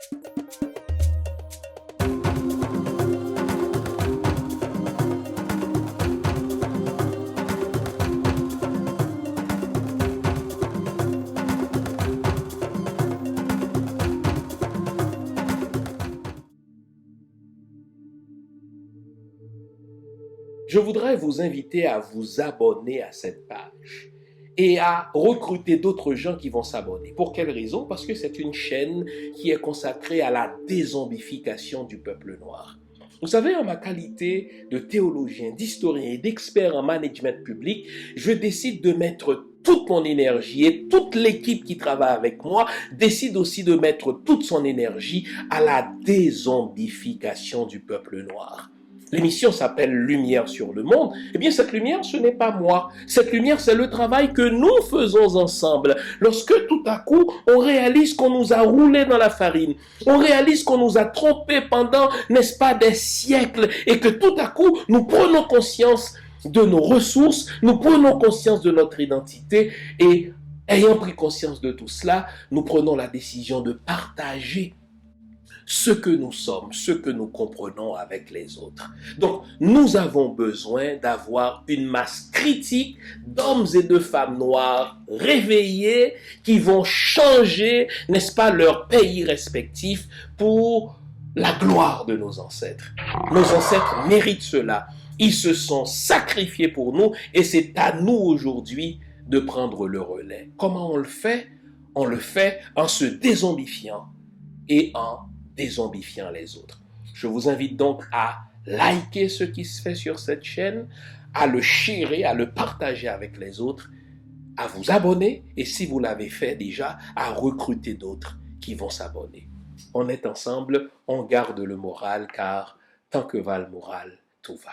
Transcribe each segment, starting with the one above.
Je voudrais vous inviter à vous abonner à cette page et à recruter d'autres gens qui vont s'abonner. Pour quelle raison? Parce que c'est une chaîne qui est consacrée à la dézombification du peuple noir. Vous savez, en ma qualité de théologien, d'historien et d'expert en management public, je décide de mettre toute mon énergie et toute l'équipe qui travaille avec moi décide aussi de mettre toute son énergie à la dézombification du peuple noir. L'émission s'appelle Lumière sur le monde. Eh bien, cette lumière, ce n'est pas moi. Cette lumière, c'est le travail que nous faisons ensemble. Lorsque tout à coup, on réalise qu'on nous a roulé dans la farine, on réalise qu'on nous a trompés pendant, n'est-ce pas, des siècles, et que tout à coup, nous prenons conscience de nos ressources, nous prenons conscience de notre identité, et ayant pris conscience de tout cela, nous prenons la décision de partager ce que nous sommes, ce que nous comprenons avec les autres. Donc, nous avons besoin d'avoir une masse critique d'hommes et de femmes noirs réveillés qui vont changer, n'est-ce pas, leur pays respectif pour la gloire de nos ancêtres. Nos ancêtres méritent cela. Ils se sont sacrifiés pour nous et c'est à nous aujourd'hui de prendre le relais. Comment on le fait? On le fait en se dézombifiant et en dézombifiant les autres. Je vous invite donc à liker ce qui se fait sur cette chaîne, à le sharer, à le partager avec les autres, à vous abonner et si vous l'avez fait déjà, à recruter d'autres qui vont s'abonner. On est ensemble, on garde le moral car tant que va le moral, tout va.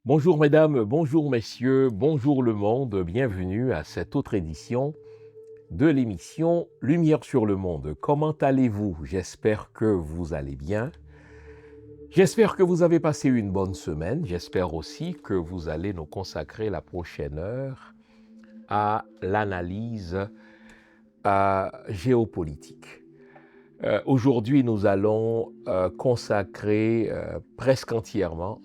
Bonjour mesdames, bonjour messieurs, bonjour le monde, bienvenue à cette autre édition de l'émission Lumière sur le monde. Comment allez-vous? J'espère que vous allez bien. J'espère que vous avez passé une bonne semaine. J'espère aussi que vous allez nous consacrer la prochaine heure à l'analyse géopolitique. Aujourd'hui, nous allons consacrer presque entièrement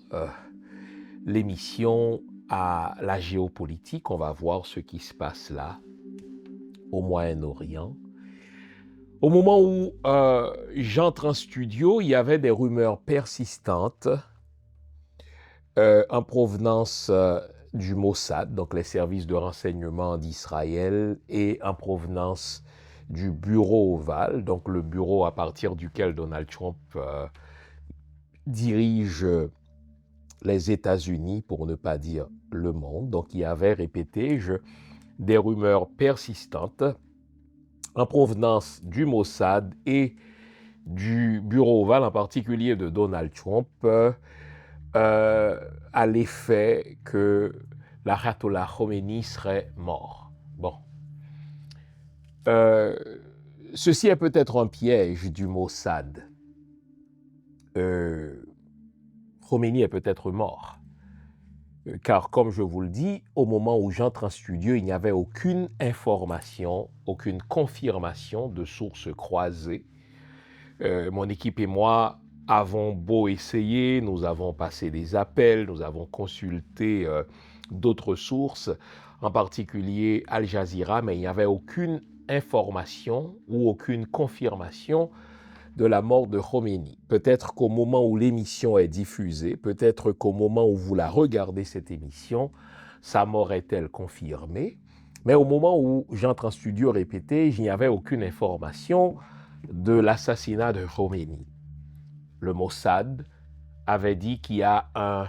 l'émission à la géopolitique. On va voir ce qui se passe là, au Moyen-Orient. Au moment où j'entre en studio, il y avait des rumeurs persistantes en provenance du Mossad, donc les services de renseignement d'Israël, et en provenance du bureau ovale, donc le bureau à partir duquel Donald Trump dirige les États-Unis, pour ne pas dire le monde. Donc il y avait, répété, des rumeurs persistantes en provenance du Mossad et du bureau ovale, en particulier de Donald Trump, à l'effet que l'Ayatollah Khomeini serait mort. Bon. Ceci est peut-être un piège du Mossad. Khomeini est peut-être mort. Car, comme je vous le dis, au moment où j'entre en studio, il n'y avait aucune information, aucune confirmation de sources croisées. Mon équipe et moi avons beau essayer, nous avons passé des appels, nous avons consulté d'autres sources, en particulier Al Jazeera, mais il n'y avait aucune information ou aucune confirmation de la mort de Khomeini. Peut-être qu'au moment où l'émission est diffusée, peut-être qu'au moment où vous la regardez, cette émission, sa mort est-elle confirmée? Mais au moment où j'entre en studio, répété, il n'y avait aucune information de l'assassinat de Khomeini. Le Mossad avait dit qu'il y a un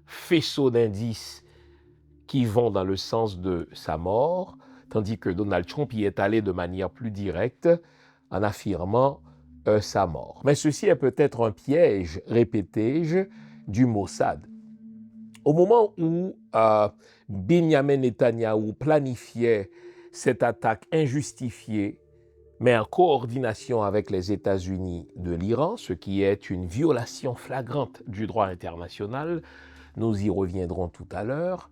faisceau d'indices qui vont dans le sens de sa mort, tandis que Donald Trump y est allé de manière plus directe en affirmant sa mort. Mais ceci est peut-être un piège, répété-je, du Mossad. Au moment où Benjamin Netanyahou planifiait cette attaque injustifiée, mais en coordination avec les États-Unis de l'Iran, ce qui est une violation flagrante du droit international, nous y reviendrons tout à l'heure,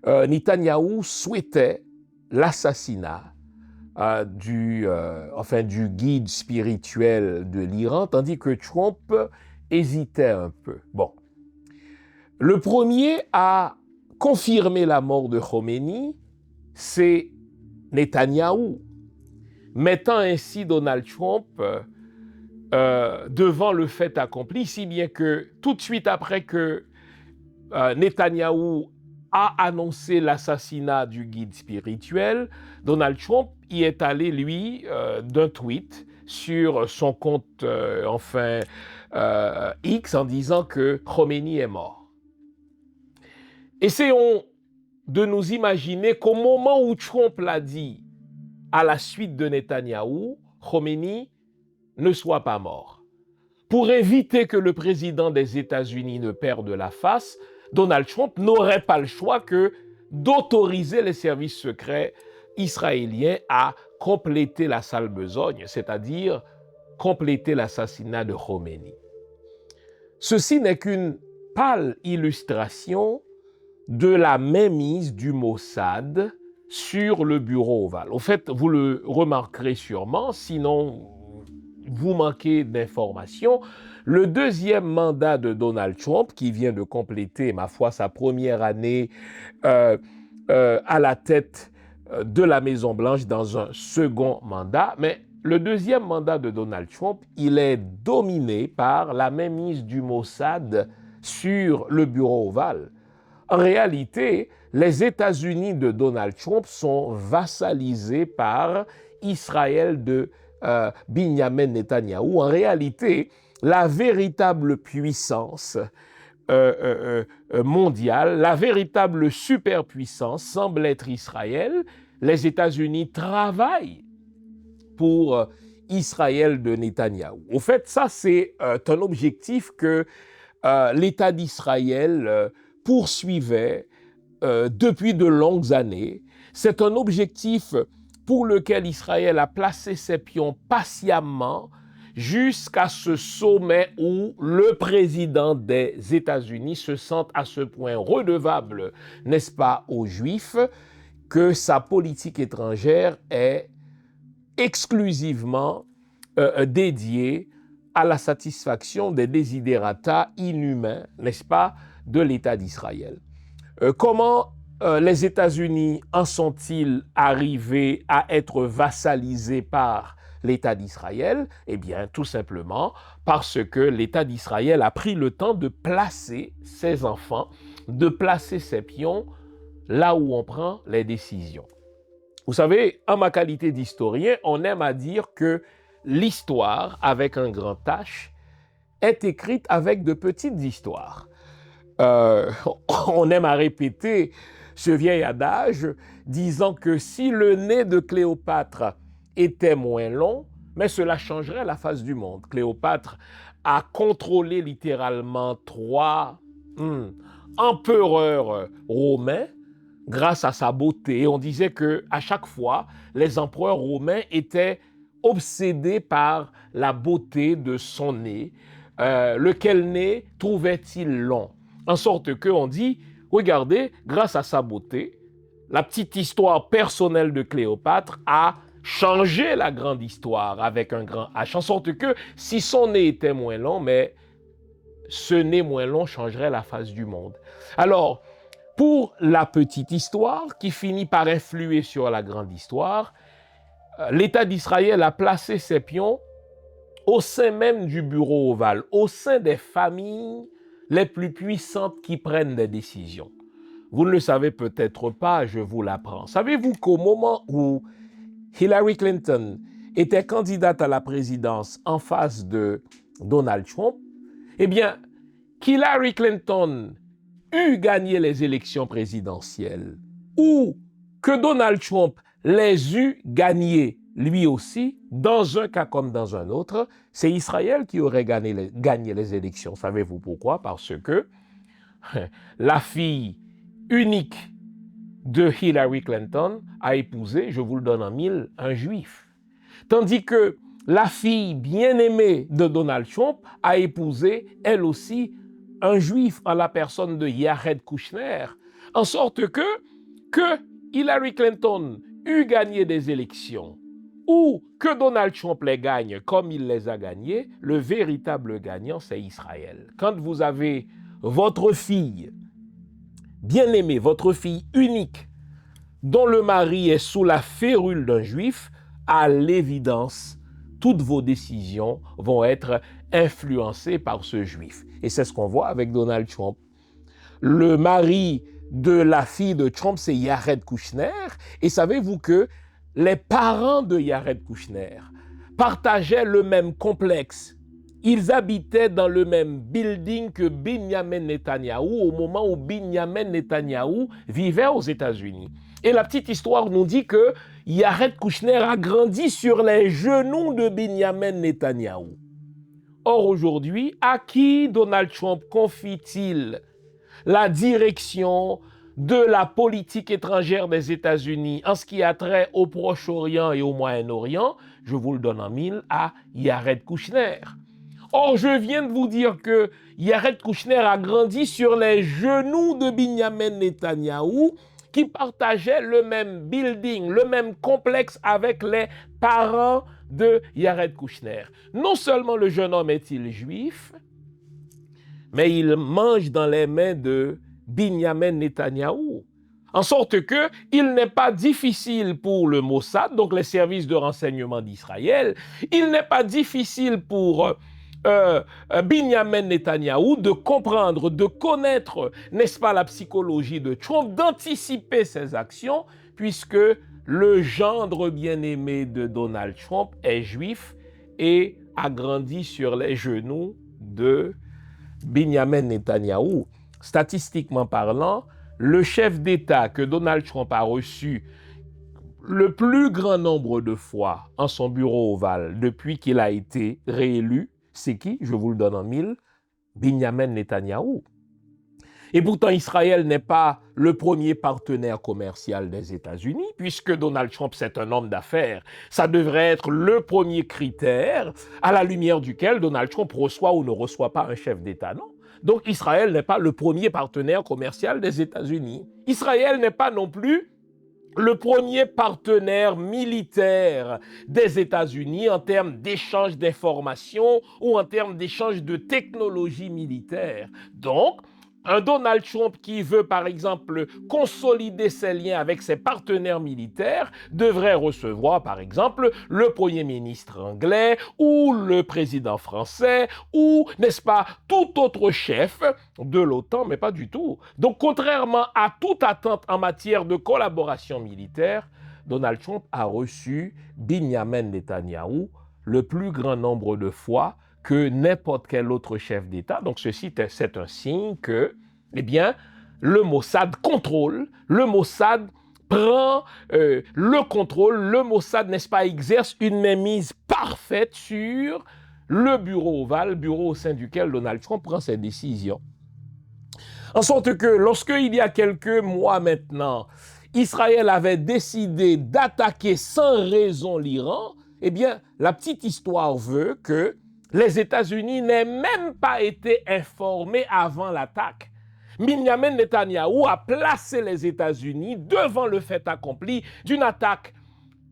Netanyahou souhaitait l'assassinat du guide spirituel de l'Iran, tandis que Trump hésitait un peu. Bon. Le premier à confirmer la mort de Khomeini, c'est Netanyahou, mettant ainsi Donald Trump devant le fait accompli, si bien que tout de suite après que Netanyahou a annoncé l'assassinat du guide spirituel, Donald Trump y est allé, lui, d'un tweet sur son compte X en disant que Khomeini est mort. Essayons de nous imaginer qu'au moment où Trump l'a dit à la suite de Netanyahou, Khomeini ne soit pas mort. Pour éviter que le président des États-Unis ne perde la face, Donald Trump n'aurait pas le choix que d'autoriser les services secrets israéliens à compléter la sale besogne, c'est-à-dire compléter l'assassinat de Khomeini. Ceci n'est qu'une pâle illustration de la mainmise du Mossad sur le bureau ovale. Au fait, vous le remarquerez sûrement, sinon vous manquez d'informations. Le deuxième mandat de Donald Trump, qui vient de compléter, ma foi, sa première année à la tête de la Maison-Blanche dans un second mandat, mais le deuxième mandat de Donald Trump, il est dominé par la mainmise du Mossad sur le bureau ovale. En réalité, les États-Unis de Donald Trump sont vassalisés par Israël de Benjamin Netanyahou. En réalité, la véritable puissance mondiale, la véritable superpuissance semble être Israël. Les États-Unis travaillent pour Israël de Netanyahou. Au fait, ça, c'est un objectif que l'État d'Israël poursuivait depuis de longues années. C'est un objectif pour lequel Israël a placé ses pions patiemment jusqu'à ce sommet où le président des États-Unis se sent à ce point redevable, n'est-ce pas, aux Juifs, que sa politique étrangère est exclusivement dédiée à la satisfaction des desiderata inhumains, n'est-ce pas, de l'État d'Israël. Comment les États-Unis en sont-ils arrivés à être vassalisés par l'État d'Israël? Eh bien, tout simplement parce que l'État d'Israël a pris le temps de placer ses enfants, de placer ses pions là où on prend les décisions. Vous savez, en ma qualité d'historien, on aime à dire que l'histoire, avec un grand H, est écrite avec de petites histoires. On aime à répéter ce vieil adage disant que si le nez de Cléopâtre était moins long, mais cela changerait la face du monde. Cléopâtre a contrôlé littéralement 3 empereurs romains grâce à sa beauté. Et on disait qu'à chaque fois, les empereurs romains étaient obsédés par la beauté de son nez. Lequel nez trouvait-il long? En sorte qu'on dit, regardez, grâce à sa beauté, la petite histoire personnelle de Cléopâtre a changé la grande histoire avec un grand H. En sorte que si son nez était moins long, mais ce nez moins long changerait la face du monde. Alors, pour la petite histoire qui finit par influer sur la grande histoire, l'État d'Israël a placé ses pions au sein même du bureau ovale, au sein des familles les plus puissantes qui prennent des décisions. Vous ne le savez peut-être pas, je vous l'apprends. Savez-vous qu'au moment où Hillary Clinton était candidate à la présidence en face de Donald Trump, eh bien, qu'Hillary Clinton eût gagné les élections présidentielles ou que Donald Trump les eût gagnées lui aussi, dans un cas comme dans un autre, c'est Israël qui aurait gagné les élections. Savez-vous pourquoi? Parce que la fille unique de Hillary Clinton a épousé, je vous le donne en mille, un juif. Tandis que la fille bien-aimée de Donald Trump a épousé, elle aussi, un juif en la personne de Jared Kushner. En sorte que Hillary Clinton eût gagné des élections ou que Donald Trump les gagne comme il les a gagnés, le véritable gagnant, c'est Israël. Quand vous avez votre fille bien-aimée, votre fille unique, dont le mari est sous la férule d'un juif, à l'évidence, toutes vos décisions vont être influencées par ce juif. Et c'est ce qu'on voit avec Donald Trump. Le mari de la fille de Trump, c'est Jared Kushner. Et savez-vous que les parents de Jared Kushner partageaient le même complexe. Ils habitaient dans le même building que Benjamin Netanyahou au moment où Benjamin Netanyahou vivait aux États-Unis. Et la petite histoire nous dit que Jared Kushner a grandi sur les genoux de Benjamin Netanyahou. Or aujourd'hui, à qui Donald Trump confie-t-il la direction de la politique étrangère des États-Unis en ce qui a trait au Proche-Orient et au Moyen-Orient? Je vous le donne en mille, à Jared Kushner. Or, je viens de vous dire que Jared Kushner a grandi sur les genoux de Benjamin Netanyahou, qui partageait le même building, le même complexe avec les parents de Jared Kushner. Non seulement le jeune homme est-il juif, mais il mange dans les mains de Benjamin Netanyahou. En sorte que il n'est pas difficile pour le Mossad, donc les services de renseignement d'Israël, il n'est pas difficile pour Benjamin Netanyahou de comprendre, de connaître, n'est-ce pas, la psychologie de Trump, d'anticiper ses actions, puisque le gendre bien-aimé de Donald Trump est juif et a grandi sur les genoux de Benjamin Netanyahou. Statistiquement parlant, le chef d'État que Donald Trump a reçu le plus grand nombre de fois en son bureau ovale depuis qu'il a été réélu, c'est qui? Je vous le donne en mille, Benjamin Netanyahou. Et pourtant, Israël n'est pas le premier partenaire commercial des États-Unis, puisque Donald Trump, c'est un homme d'affaires. Ça devrait être le premier critère à la lumière duquel Donald Trump reçoit ou ne reçoit pas un chef d'État, non? Donc, Israël n'est pas le premier partenaire commercial des États-Unis. Israël n'est pas non plus le premier partenaire militaire des États-Unis en termes d'échange d'informations ou en termes d'échange de technologies militaires. Donc, un Donald Trump qui veut, par exemple, consolider ses liens avec ses partenaires militaires devrait recevoir, par exemple, le Premier ministre anglais ou le président français ou, n'est-ce pas, tout autre chef de l'OTAN, mais pas du tout. Donc, contrairement à toute attente en matière de collaboration militaire, Donald Trump a reçu Benjamin Netanyahou le plus grand nombre de fois que n'importe quel autre chef d'État. Donc, ceci, c'est un signe que, eh bien, le Mossad contrôle, le Mossad prend le contrôle, le Mossad, n'est-ce pas, exerce une mainmise parfaite sur le bureau ovale, bureau au sein duquel Donald Trump prend ses décisions. En sorte que, lorsqu'il y a quelques mois maintenant, Israël avait décidé d'attaquer sans raison l'Iran, eh bien, la petite histoire veut que les États-Unis n'aient même pas été informés avant l'attaque. Benjamin Netanyahou a placé les États-Unis devant le fait accompli d'une attaque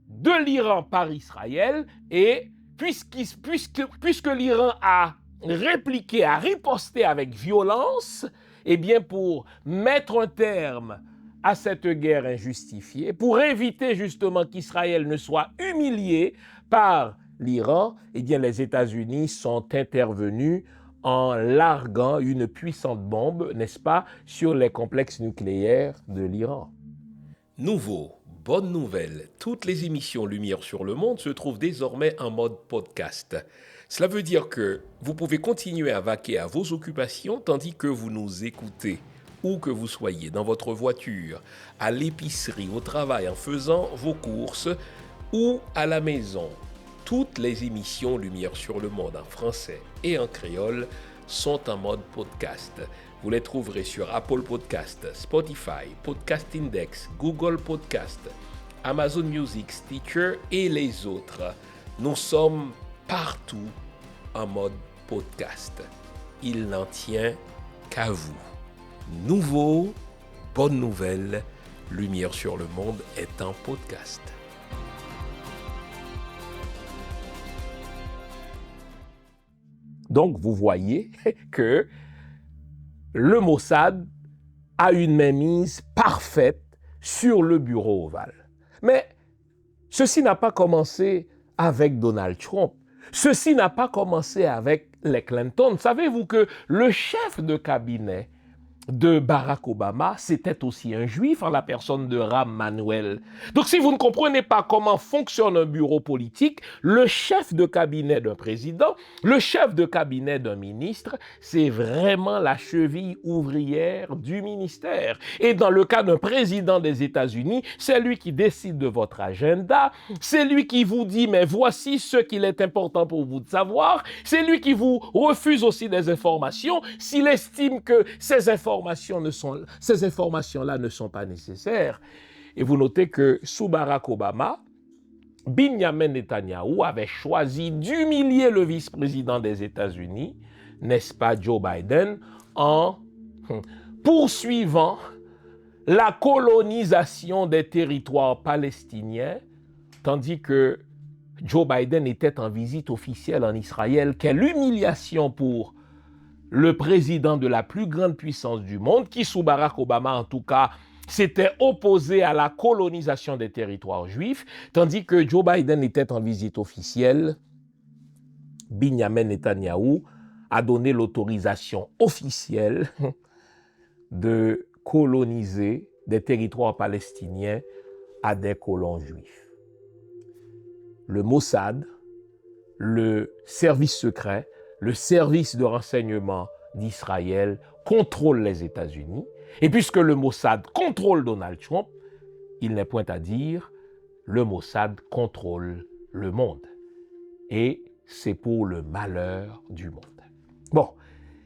de l'Iran par Israël et puisque l'Iran a répliqué, a riposté avec violence, eh bien pour mettre un terme à cette guerre injustifiée, pour éviter justement qu'Israël ne soit humilié par l'Iran, eh bien les États-Unis sont intervenus en larguant une puissante bombe, n'est-ce pas, sur les complexes nucléaires de l'Iran. Nouveau, bonne nouvelle, toutes les émissions Lumière sur le Monde se trouvent désormais en mode podcast. Cela veut dire que vous pouvez continuer à vaquer à vos occupations tandis que vous nous écoutez, où que vous soyez, dans votre voiture, à l'épicerie, au travail, en faisant vos courses ou à la maison. Toutes les émissions Lumière sur le Monde en français et en créole sont en mode podcast. Vous les trouverez sur Apple Podcast, Spotify, Podcast Index, Google Podcast, Amazon Music, Stitcher et les autres. Nous sommes partout en mode podcast. Il n'en tient qu'à vous. Nouveau, bonne nouvelle, Lumière sur le monde est un podcast. Donc, vous voyez que le Mossad a une mainmise parfaite sur le bureau ovale. Mais ceci n'a pas commencé avec Donald Trump. Ceci n'a pas commencé avec les Clinton. Savez-vous que le chef de cabinet de Barack Obama, c'était aussi un juif en la personne de Rahm Emanuel. Donc si vous ne comprenez pas comment fonctionne un bureau politique, le chef de cabinet d'un président, le chef de cabinet d'un ministre, c'est vraiment la cheville ouvrière du ministère. Et dans le cas d'un président des États-Unis, c'est lui qui décide de votre agenda, c'est lui qui vous dit, mais voici ce qu'il est important pour vous de savoir, c'est lui qui vous refuse aussi des informations s'il estime que ces informations-là ne sont pas nécessaires. Et vous notez que sous Barack Obama, Benjamin Netanyahu avait choisi d'humilier le vice-président des États-Unis, n'est-ce pas Joe Biden, en poursuivant la colonisation des territoires palestiniens, tandis que Joe Biden était en visite officielle en Israël. Quelle humiliation pour le président de la plus grande puissance du monde, qui sous Barack Obama en tout cas s'était opposé à la colonisation des territoires juifs, tandis que Joe Biden était en visite officielle. Benjamin Netanyahu a donné l'autorisation officielle de coloniser des territoires palestiniens à des colons juifs. Le Mossad, le service secret, le service de renseignement d'Israël contrôle les États-Unis. Et puisque le Mossad contrôle Donald Trump, il n'est point à dire, le Mossad contrôle le monde. Et c'est pour le malheur du monde. Bon,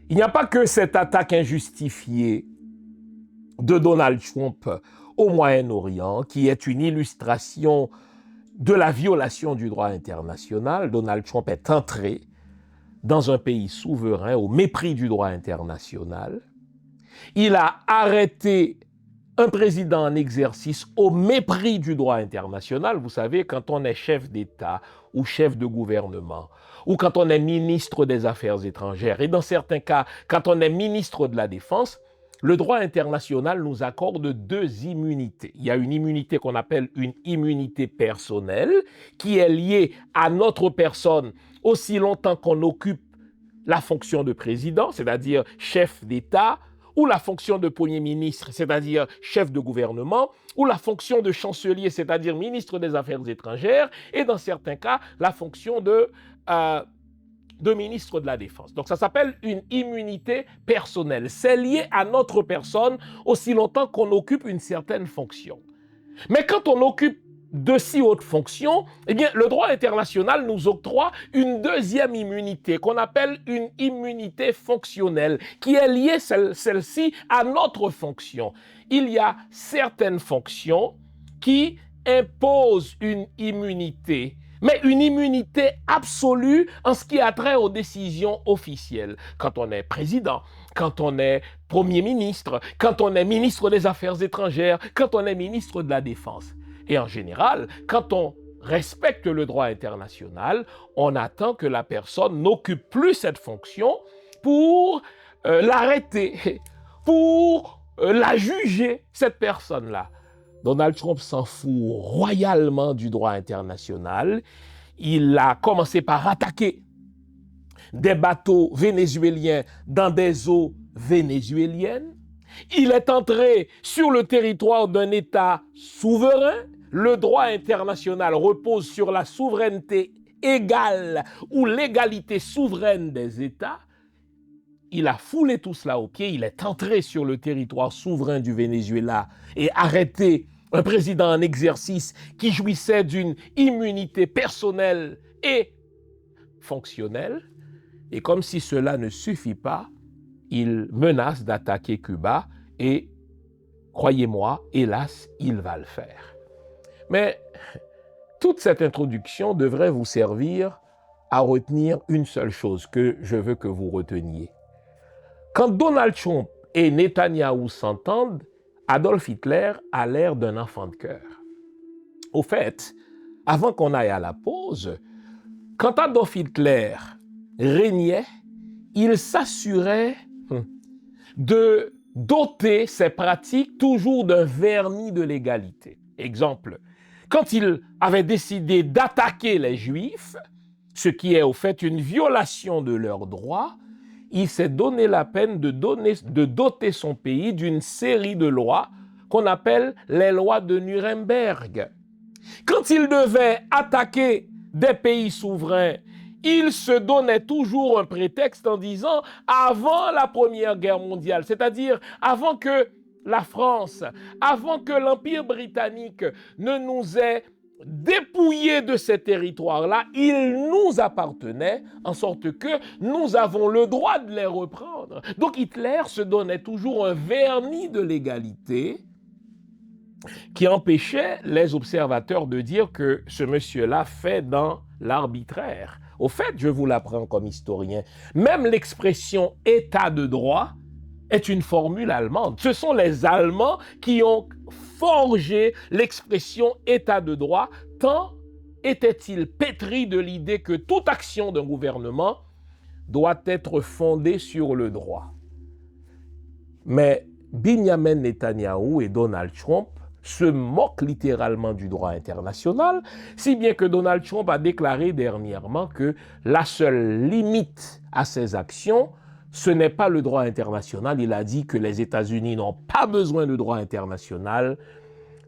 il n'y a pas que cette attaque injustifiée de Donald Trump au Moyen-Orient qui est une illustration de la violation du droit international. Donald Trump est entré dans un pays souverain au mépris du droit international. Il a arrêté un président en exercice au mépris du droit international. Vous savez, quand on est chef d'État ou chef de gouvernement, ou quand on est ministre des Affaires étrangères, et dans certains cas, quand on est ministre de la Défense, le droit international nous accorde 2 immunités. Il y a une immunité qu'on appelle une immunité personnelle, qui est liée à notre personne aussi longtemps qu'on occupe la fonction de président, c'est-à-dire chef d'État, ou la fonction de Premier ministre, c'est-à-dire chef de gouvernement, ou la fonction de chancelier, c'est-à-dire ministre des Affaires étrangères, et dans certains cas, la fonction de ministre de la Défense. Donc ça s'appelle une immunité personnelle. C'est lié à notre personne aussi longtemps qu'on occupe une certaine fonction. Mais quand on occupe de si hautes fonctions, eh bien, le droit international nous octroie une 2e immunité qu'on appelle une immunité fonctionnelle, qui est liée, celle-ci, à notre fonction. Il y a certaines fonctions qui imposent une immunité, mais une immunité absolue en ce qui a trait aux décisions officielles. Quand on est président, quand on est Premier ministre, quand on est ministre des Affaires étrangères, quand on est ministre de la Défense. Et en général, quand on respecte le droit international, on attend que la personne n'occupe plus cette fonction pour l'arrêter, pour la juger, cette personne-là. Donald Trump s'en fout royalement du droit international. Il a commencé par attaquer des bateaux vénézuéliens dans des eaux vénézuéliennes. Il est entré sur le territoire d'un État souverain. Le droit international repose sur la souveraineté égale ou l'égalité souveraine des États. Il a foulé tout cela aux pieds. Il est entré sur le territoire souverain du Venezuela et arrêté un président en exercice qui jouissait d'une immunité personnelle et fonctionnelle. Et comme si cela ne suffit pas, il menace d'attaquer Cuba et, croyez-moi, hélas, il va le faire. Mais toute cette introduction devrait vous servir à retenir une seule chose que je veux que vous reteniez. Quand Donald Trump et Netanyahou s'entendent, Adolf Hitler a l'air d'un enfant de cœur. Au fait, avant qu'on aille à la pause, quand Adolf Hitler régnait, il s'assurait de doter ses pratiques toujours d'un vernis de légalité. Exemple, quand il avait décidé d'attaquer les Juifs, ce qui est au fait une violation de leurs droits, il s'est donné la peine de doter son pays d'une série de lois qu'on appelle les lois de Nuremberg. Quand il devait attaquer des pays souverains, il se donnait toujours un prétexte en disant « avant la Première Guerre mondiale », c'est-à-dire avant que la France, avant que l'Empire britannique ne nous ait dépouillés de ces territoires-là, ils nous appartenaient, en sorte que nous avons le droit de les reprendre. Donc Hitler se donnait toujours un vernis de légalité qui empêchait les observateurs de dire que ce monsieur-là fait dans l'arbitraire. Au fait, je vous l'apprends comme historien, même l'expression « état de droit » est une formule allemande. Ce sont les Allemands qui ont forgé l'expression « état de droit », tant étaient-ils pétris de l'idée que toute action d'un gouvernement doit être fondée sur le droit. Mais Benjamin Netanyahou et Donald Trump se moquent littéralement du droit international, si bien que Donald Trump a déclaré dernièrement que la seule limite à ses actions, ce n'est pas le droit international. Il a dit que les États-Unis n'ont pas besoin de droit international.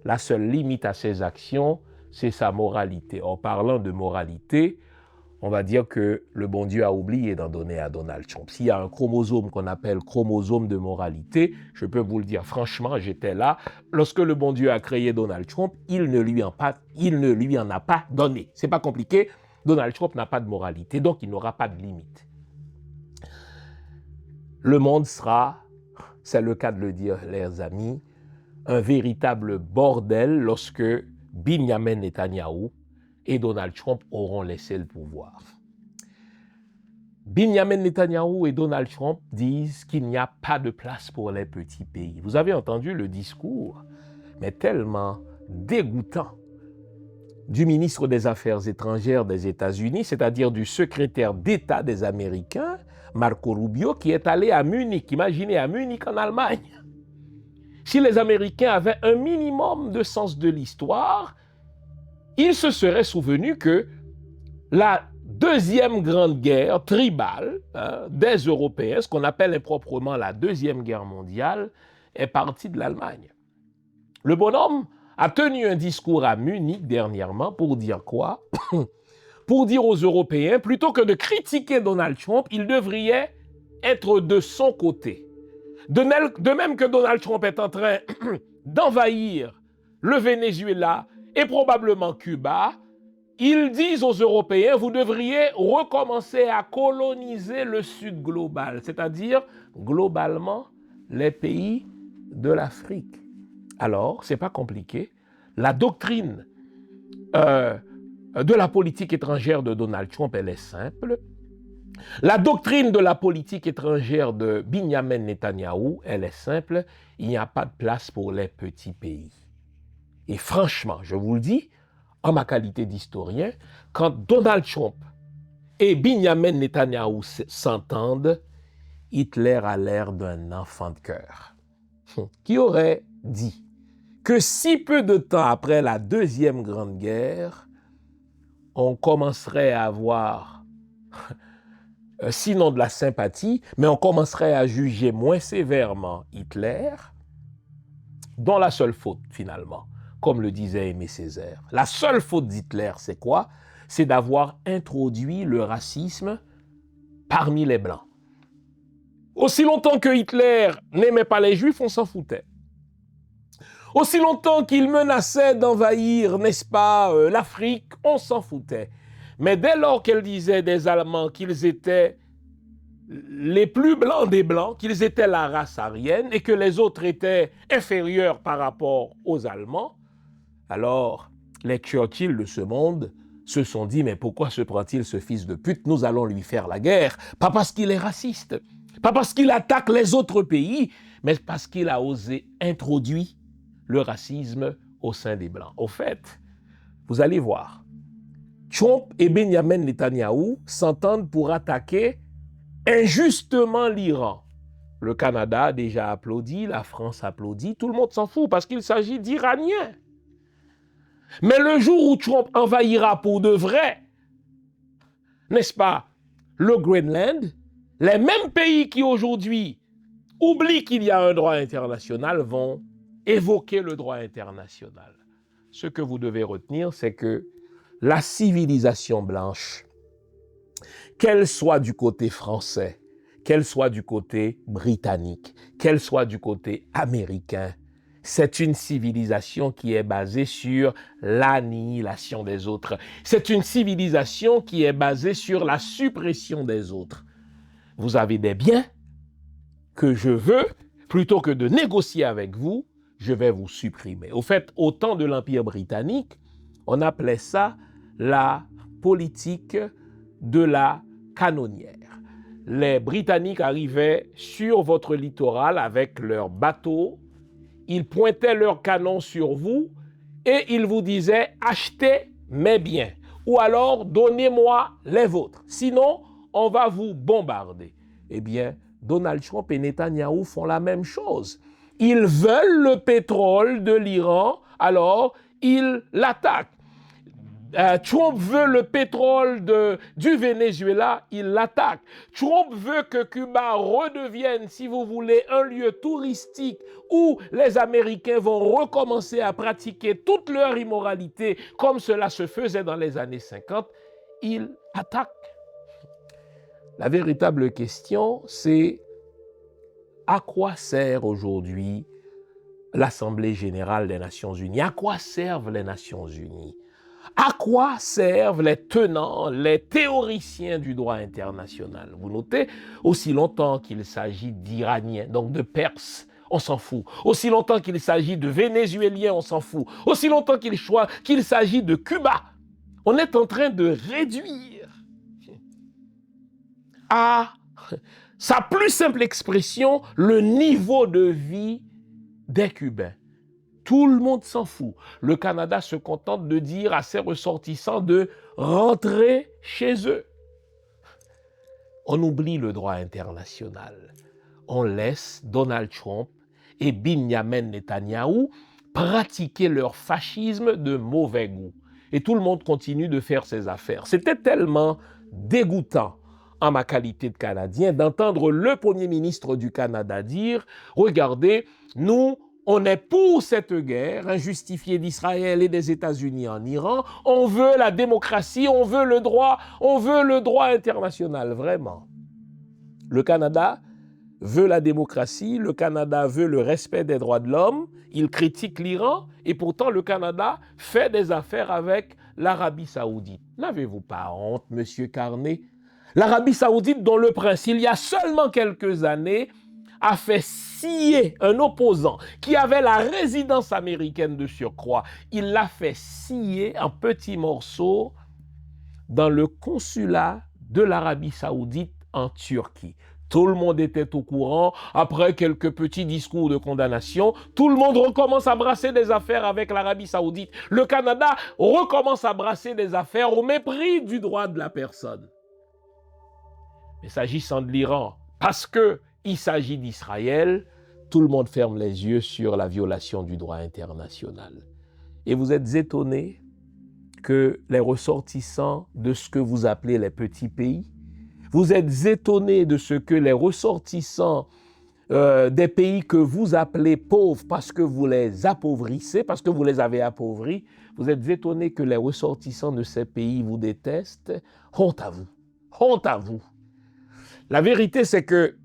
La seule limite à ses actions, c'est sa moralité. En parlant de moralité, on va dire que le bon Dieu a oublié d'en donner à Donald Trump. S'il y a un chromosome qu'on appelle chromosome de moralité, je peux vous le dire franchement, j'étais là. Lorsque le bon Dieu a créé Donald Trump, il ne lui en a pas donné. C'est pas compliqué. Donald Trump n'a pas de moralité, donc il n'aura pas de limite. Le monde sera, c'est le cas de le dire, les amis, un véritable bordel lorsque Benjamin Netanyahou et Donald Trump auront laissé le pouvoir. Benjamin Netanyahou et Donald Trump disent qu'il n'y a pas de place pour les petits pays. Vous avez entendu le discours, mais tellement dégoûtant, du ministre des Affaires étrangères des États-Unis, c'est-à-dire du secrétaire d'État des Américains, Marco Rubio, qui est allé à Munich. Imaginez, à Munich en Allemagne. Si les Américains avaient un minimum de sens de l'histoire, ils se seraient souvenus que la deuxième grande guerre tribale des Européens, ce qu'on appelle improprement la Deuxième Guerre mondiale, est partie de l'Allemagne. Le bonhomme a tenu un discours à Munich dernièrement pour dire quoi? Pour dire aux Européens, plutôt que de critiquer Donald Trump, ils devraient être de son côté. De même que Donald Trump est en train d'envahir le Venezuela et probablement Cuba, ils disent aux Européens, vous devriez recommencer à coloniser le Sud global, c'est-à-dire globalement les pays de l'Afrique. Alors, ce n'est pas compliqué. La doctrine de la politique étrangère de Donald Trump, elle est simple. La doctrine de la politique étrangère de Benjamin Netanyahou, elle est simple. Il n'y a pas de place pour les petits pays. Et franchement, je vous le dis, en ma qualité d'historien, quand Donald Trump et Benjamin Netanyahou s'entendent, Hitler a l'air d'un enfant de cœur qui aurait dit que si peu de temps après la Deuxième Grande Guerre, on commencerait à avoir, sinon de la sympathie, mais on commencerait à juger moins sévèrement Hitler, dont la seule faute, finalement, comme le disait Aimé Césaire. La seule faute d'Hitler, c'est quoi? C'est d'avoir introduit le racisme parmi les Blancs. Aussi longtemps que Hitler n'aimait pas les Juifs, on s'en foutait. Aussi longtemps qu'il menaçait d'envahir, n'est-ce pas, l'Afrique, on s'en foutait. Mais dès lors qu'elle disait des Allemands qu'ils étaient les plus blancs des blancs, qu'ils étaient la race aryenne et que les autres étaient inférieurs par rapport aux Allemands, alors les Churchill de ce monde se sont dit, mais pourquoi se prend-il ce fils de pute? Nous allons lui faire la guerre. Pas parce qu'il est raciste, pas parce qu'il attaque les autres pays, mais parce qu'il a osé introduire le racisme au sein des Blancs. Au fait, vous allez voir, Trump et Benjamin Netanyahou s'entendent pour attaquer injustement l'Iran. Le Canada a déjà applaudi, la France applaudit, tout le monde s'en fout parce qu'il s'agit d'Iraniens. Mais le jour où Trump envahira pour de vrai, n'est-ce pas, le Groenland, les mêmes pays qui aujourd'hui oublient qu'il y a un droit international vont évoquer le droit international. Ce que vous devez retenir, c'est que la civilisation blanche, qu'elle soit du côté français, qu'elle soit du côté britannique, qu'elle soit du côté américain, c'est une civilisation qui est basée sur l'annihilation des autres. C'est une civilisation qui est basée sur la suppression des autres. Vous avez des biens que je veux, plutôt que de négocier avec vous, je vais vous supprimer. Au fait, au temps de l'Empire britannique, on appelait ça la politique de la canonnière. Les Britanniques arrivaient sur votre littoral avec leurs bateaux, ils pointaient leurs canons sur vous et ils vous disaient « achetez mes biens » ou alors « donnez-moi les vôtres, sinon on va vous bombarder ». Eh bien, Donald Trump et Netanyahou font la même chose. Ils veulent le pétrole de l'Iran, alors ils l'attaquent. Trump veut le pétrole du Venezuela, il l'attaque. Trump veut que Cuba redevienne, si vous voulez, un lieu touristique où les Américains vont recommencer à pratiquer toute leur immoralité comme cela se faisait dans les années 50. Il attaque. La véritable question, c'est à quoi sert aujourd'hui l'Assemblée générale des Nations unies? À quoi servent les Nations unies? À quoi servent les tenants, les théoriciens du droit international? Vous notez, aussi longtemps qu'il s'agit d'Iraniens, donc de Perses, on s'en fout. Aussi longtemps qu'il s'agit de Vénézuéliens, on s'en fout. Aussi longtemps qu'il s'agit de Cuba, on est en train de réduire à sa plus simple expression le niveau de vie des Cubains. Tout le monde s'en fout. Le Canada se contente de dire à ses ressortissants de rentrer chez eux. On oublie le droit international. On laisse Donald Trump et Benjamin Netanyahou pratiquer leur fascisme de mauvais goût. Et tout le monde continue de faire ses affaires. C'était tellement dégoûtant en ma qualité de Canadien d'entendre le Premier ministre du Canada dire « Regardez, nous, on est pour cette guerre injustifiée d'Israël et des États-Unis en Iran. On veut la démocratie, on veut le droit international. » Vraiment. Le Canada veut la démocratie, le Canada veut le respect des droits de l'homme, il critique l'Iran et pourtant le Canada fait des affaires avec l'Arabie saoudite. N'avez-vous pas honte, monsieur Carnet? L'Arabie saoudite dont le prince, il y a seulement quelques années, a fait scier un opposant qui avait la résidence américaine de surcroît. Il l'a fait scier en petits morceaux dans le consulat de l'Arabie saoudite en Turquie. Tout le monde était au courant. Après quelques petits discours de condamnation, tout le monde recommence à brasser des affaires avec l'Arabie saoudite. Le Canada recommence à brasser des affaires au mépris du droit de la personne. Mais s'agissant de l'Iran, parce qu'il s'agit d'Israël, tout le monde ferme les yeux sur la violation du droit international. Et vous êtes étonnés que les ressortissants de ce que vous appelez les petits pays, vous êtes étonnés de ce que les ressortissants des pays que vous appelez pauvres parce que vous les appauvrissez, parce que vous les avez appauvris, vous êtes étonnés que les ressortissants de ces pays vous détestent. Honte à vous, honte à vous. La vérité, c'est que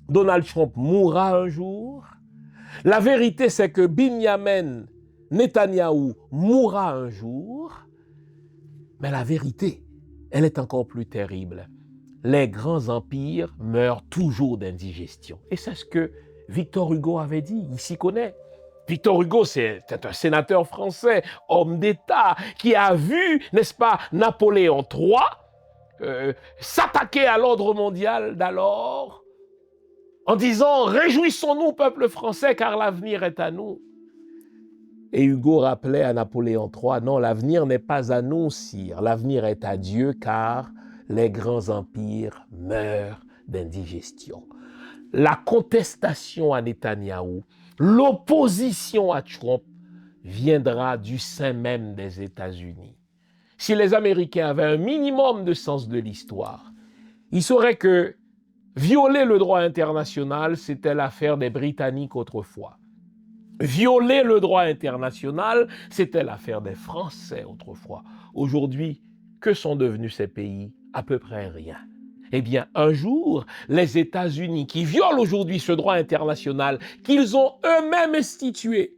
Donald Trump mourra un jour. La vérité, c'est que Benjamin Netanyahou mourra un jour. Mais la vérité, elle est encore plus terrible. les grands empires meurent toujours d'indigestion. Et c'est ce que Victor Hugo avait dit, il s'y connaît. Victor Hugo, c'est un sénateur français, homme d'État, qui a vu, n'est-ce pas, Napoléon III s'attaquer à l'ordre mondial d'alors en disant « Réjouissons-nous, peuple français, car l'avenir est à nous ». Et Hugo rappelait à Napoléon III « Non, l'avenir n'est pas à nous, sire, l'avenir est à Dieu, car les grands empires meurent d'indigestion ». La contestation à Netanyahou, l'opposition à Trump viendra du sein même des États-Unis. Si les Américains avaient un minimum de sens de l'histoire, ils sauraient que violer le droit international, c'était l'affaire des Britanniques autrefois. Violer le droit international, c'était l'affaire des Français autrefois. Aujourd'hui, que sont devenus ces pays? À peu près rien. Eh bien, un jour, les États-Unis qui violent aujourd'hui ce droit international qu'ils ont eux-mêmes institué,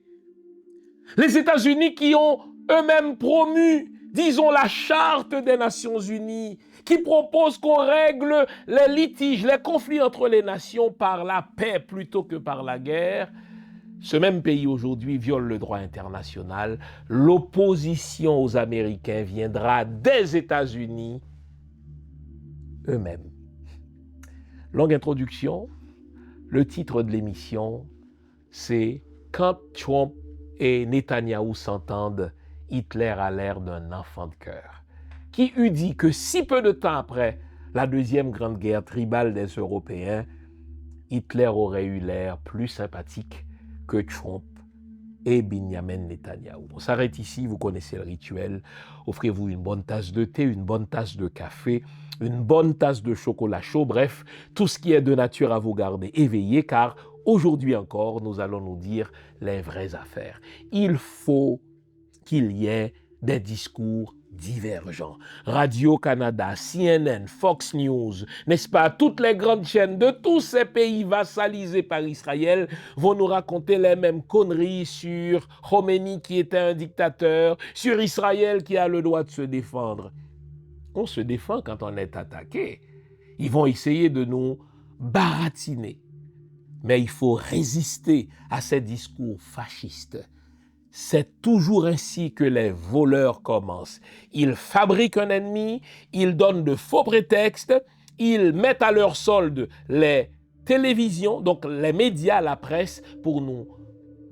les États-Unis qui ont eux-mêmes promu, disons, la Charte des Nations Unies, qui propose qu'on règle les litiges, les conflits entre les nations par la paix plutôt que par la guerre, ce même pays aujourd'hui viole le droit international. L'opposition aux Américains viendra des États-Unis eux-mêmes. Longue introduction. Le titre de l'émission, c'est « Quand Trump et Netanyahou s'entendent, Hitler a l'air d'un enfant de cœur ». Qui eût dit que si peu de temps après la deuxième grande guerre tribale des Européens, Hitler aurait eu l'air plus sympathique que Trump et Benjamin Netanyahou. On s'arrête ici, vous connaissez le rituel. Offrez-vous une bonne tasse de thé, une bonne tasse de café, une bonne tasse de chocolat chaud, bref, tout ce qui est de nature à vous garder éveillé, car aujourd'hui encore, nous allons nous dire les vraies affaires. Il faut qu'il y ait des discours divergents. Radio-Canada, CNN, Fox News, n'est-ce pas, toutes les grandes chaînes de tous ces pays vassalisés par Israël vont nous raconter les mêmes conneries sur Khomeini qui était un dictateur, sur Israël qui a le droit de se défendre. On se défend quand on est attaqué. Ils vont essayer de nous baratiner. Mais il faut résister à ces discours fascistes. C'est toujours ainsi que les voleurs commencent. Ils fabriquent un ennemi, ils donnent de faux prétextes, ils mettent à leur solde les télévisions, donc les médias, la presse, pour nous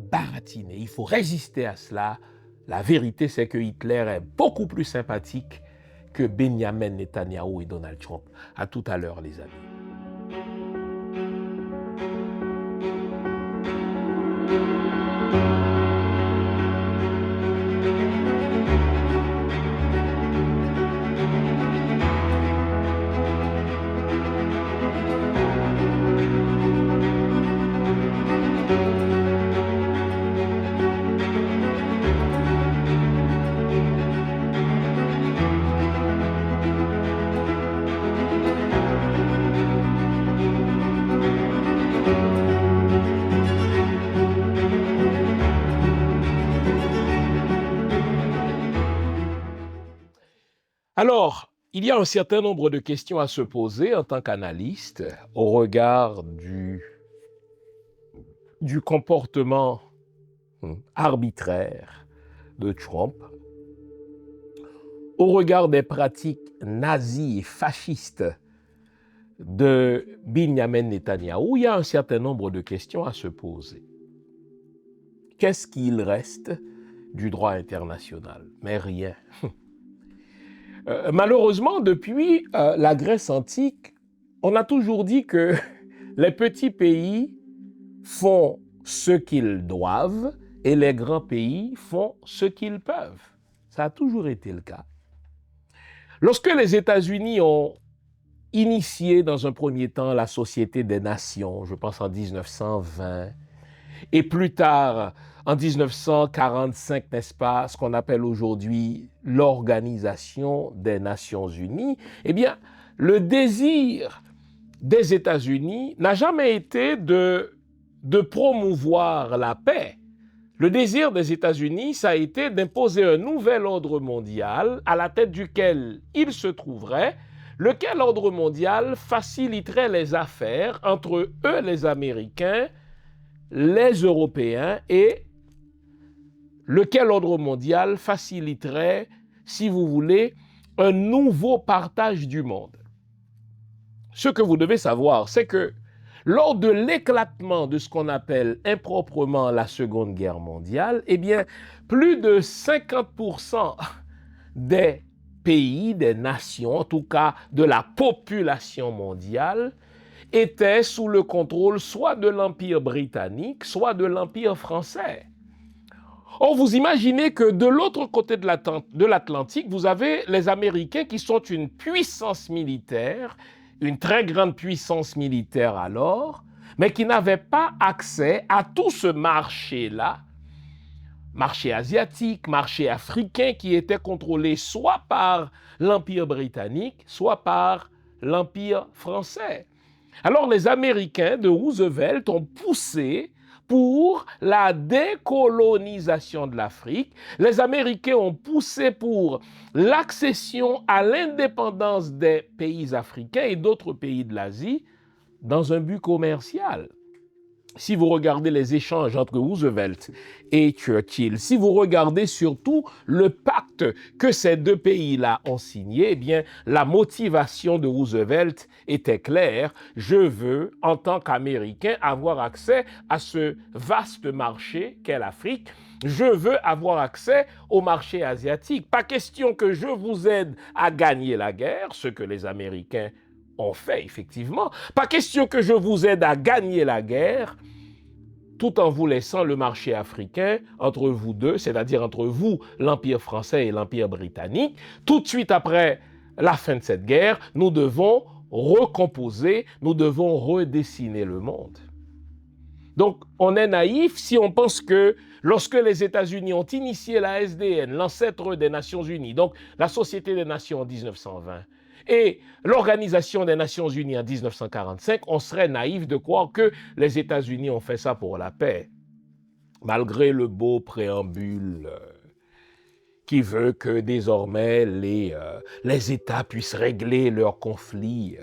baratiner. Il faut résister à cela. La vérité, c'est que Hitler est beaucoup plus sympathique que Benjamin Netanyahou et Donald Trump. À tout à l'heure, les amis. Alors, il y a un certain nombre de questions à se poser en tant qu'analyste au regard du comportement arbitraire de Trump, au regard des pratiques nazies et fascistes de Benjamin Netanyahou. Il y a un certain nombre de questions à se poser. Qu'est-ce qu'il reste du droit international? Mais rien. Malheureusement, depuis la Grèce antique, on a toujours dit que les petits pays font ce qu'ils doivent et les grands pays font ce qu'ils peuvent. Ça a toujours été le cas. Lorsque les États-Unis ont initié dans un premier temps la Société des Nations, je pense en 1920, et plus tard, en 1945, n'est-ce pas, ce qu'on appelle aujourd'hui l'Organisation des Nations Unies, eh bien, le désir des États-Unis n'a jamais été de promouvoir la paix. Le désir des États-Unis, ça a été d'imposer un nouvel ordre mondial à la tête duquel il se trouverait lequel ordre mondial faciliterait les affaires entre eux, les Américains, les Européens, et lequel ordre mondial faciliterait, si vous voulez, un nouveau partage du monde. Ce que vous devez savoir, c'est que lors de l'éclatement de ce qu'on appelle improprement la Seconde Guerre mondiale, eh bien, plus de 50% des pays, des nations, en tout cas de la population mondiale, étaient sous le contrôle soit de l'Empire britannique, soit de l'Empire français. Or, vous imaginez que de l'autre côté de l'Atlantique, vous avez les Américains qui sont une puissance militaire, une très grande puissance militaire alors, mais qui n'avaient pas accès à tout ce marché-là, marché asiatique, marché africain, qui était contrôlé soit par l'Empire britannique, soit par l'Empire français. Alors les Américains de Roosevelt ont poussé pour la décolonisation de l'Afrique. Les Américains ont poussé pour l'accession à l'indépendance des pays africains et d'autres pays de l'Asie dans un but commercial. Si vous regardez les échanges entre Roosevelt et Churchill, si vous regardez surtout le pacte que ces deux pays-là ont signé, eh bien, la motivation de Roosevelt était claire. Je veux, en tant qu'Américain, avoir accès à ce vaste marché qu'est l'Afrique. Je veux avoir accès au marché asiatique. Pas question que je vous aide à gagner la guerre, ce que les Américains ont fait, effectivement. Pas question que je vous aide à gagner la guerre, tout en vous laissant le marché africain entre vous deux, c'est-à-dire entre vous, l'Empire français et l'Empire britannique. Tout de suite après la fin de cette guerre, nous devons recomposer, nous devons redessiner le monde. Donc, on est naïf si on pense que lorsque les États-Unis ont initié la SDN, l'ancêtre des Nations Unies, donc la Société des Nations en 1920, et l'Organisation des Nations Unies en 1945, on serait naïf de croire que les États-Unis ont fait ça pour la paix, malgré le beau préambule qui veut que désormais les États puissent régler leurs conflits,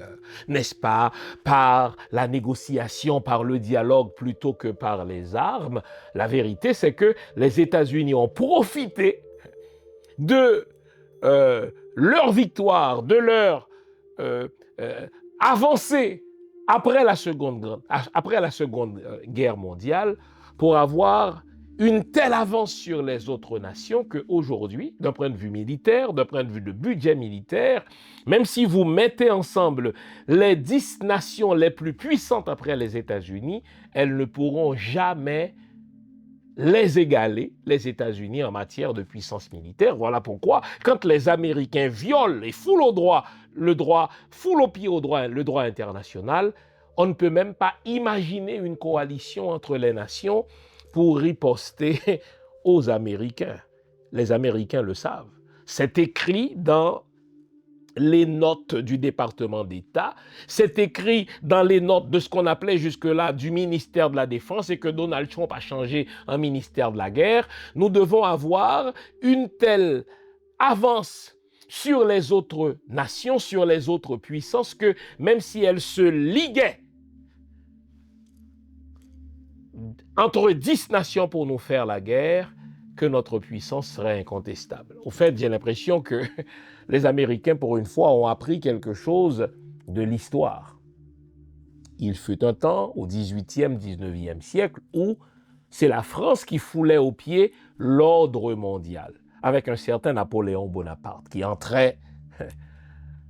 n'est-ce pas, par la négociation, par le dialogue plutôt que par les armes. La vérité, c'est que les États-Unis ont profité de leur victoire, de leur avancée après la Seconde Guerre mondiale pour avoir une telle avance sur les autres nations qu'aujourd'hui, d'un point de vue militaire, d'un point de vue de budget militaire, même si vous mettez ensemble les 10 nations les plus puissantes après les États-Unis, elles ne pourront jamais les égaler, les États-Unis, en matière de puissance militaire. Voilà pourquoi, quand les Américains violent et foulent au pied le droit international, on ne peut même pas imaginer une coalition entre les nations pour riposter aux Américains. Les Américains le savent. C'est écrit dans les notes du département d'État, c'est écrit dans les notes de ce qu'on appelait jusque-là du ministère de la Défense et que Donald Trump a changé en ministère de la Guerre. Nous devons avoir une telle avance sur les autres nations, sur les autres puissances, que même si elles se liguaient entre 10 nations pour nous faire la guerre, que notre puissance serait incontestable. Au fait, j'ai l'impression que les Américains, pour une fois, ont appris quelque chose de l'histoire. Il fut un temps, au 18e, 19e siècle, où c'est la France qui foulait aux pieds l'ordre mondial, avec un certain Napoléon Bonaparte, qui entrait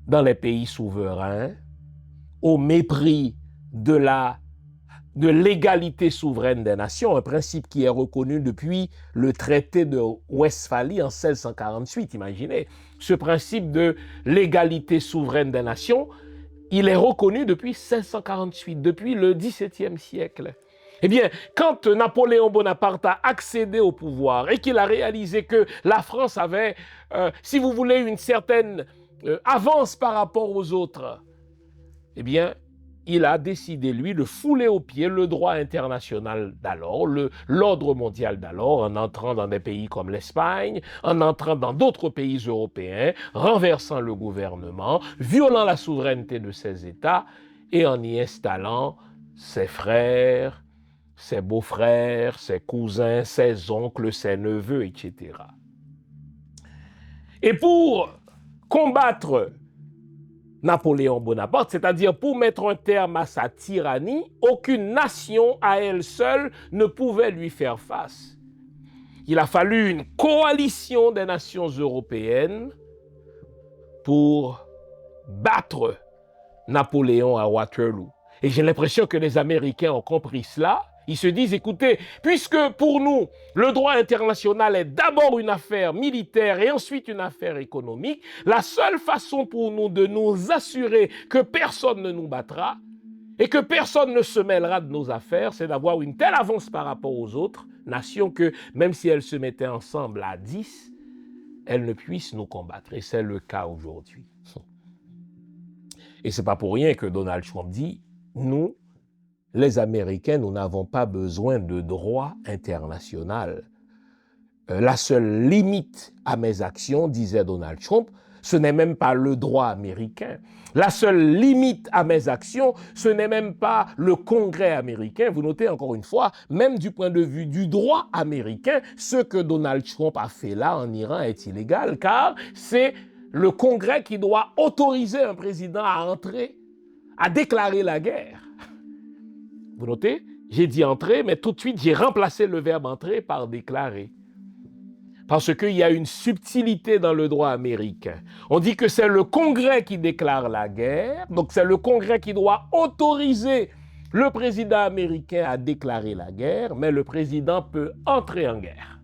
dans les pays souverains au mépris de l'égalité souveraine des nations, un principe qui est reconnu depuis le traité de Westphalie en 1648. Imaginez, ce principe de l'égalité souveraine des nations, il est reconnu depuis 1648, depuis le XVIIe siècle. Eh bien, quand Napoléon Bonaparte a accédé au pouvoir et qu'il a réalisé que la France avait, si vous voulez, une certaine avance par rapport aux autres, eh bien, il a décidé, lui, de fouler aux pieds le droit international d'alors, l'ordre mondial d'alors, en entrant dans des pays comme l'Espagne, en entrant dans d'autres pays européens, renversant le gouvernement, violant la souveraineté de ses États et en y installant ses frères, ses beaux-frères, ses cousins, ses oncles, ses neveux, etc. Et pour combattre Napoléon Bonaparte, c'est-à-dire pour mettre un terme à sa tyrannie, aucune nation à elle seule ne pouvait lui faire face. Il a fallu une coalition des nations européennes pour battre Napoléon à Waterloo. Et j'ai l'impression que les Américains ont compris cela. Ils se disent, écoutez, puisque pour nous, le droit international est d'abord une affaire militaire et ensuite une affaire économique, la seule façon pour nous de nous assurer que personne ne nous battra et que personne ne se mêlera de nos affaires, c'est d'avoir une telle avance par rapport aux autres nations que même si elles se mettaient ensemble à 10, elles ne puissent nous combattre. Et c'est le cas aujourd'hui. Et ce n'est pas pour rien que Donald Trump dit, nous, les Américains, nous n'avons pas besoin de droit international. La seule limite à mes actions, disait Donald Trump, ce n'est même pas le droit américain. La seule limite à mes actions, ce n'est même pas le Congrès américain. Vous notez encore une fois, même du point de vue du droit américain, ce que Donald Trump a fait là en Iran est illégal, car c'est le Congrès qui doit autoriser un président à entrer, à déclarer la guerre. Vous notez? J'ai dit entrer, mais tout de suite, j'ai remplacé le verbe entrer par déclarer. Parce qu'il y a une subtilité dans le droit américain. On dit que c'est le Congrès qui déclare la guerre, donc c'est le Congrès qui doit autoriser le président américain à déclarer la guerre, mais le président peut entrer en guerre.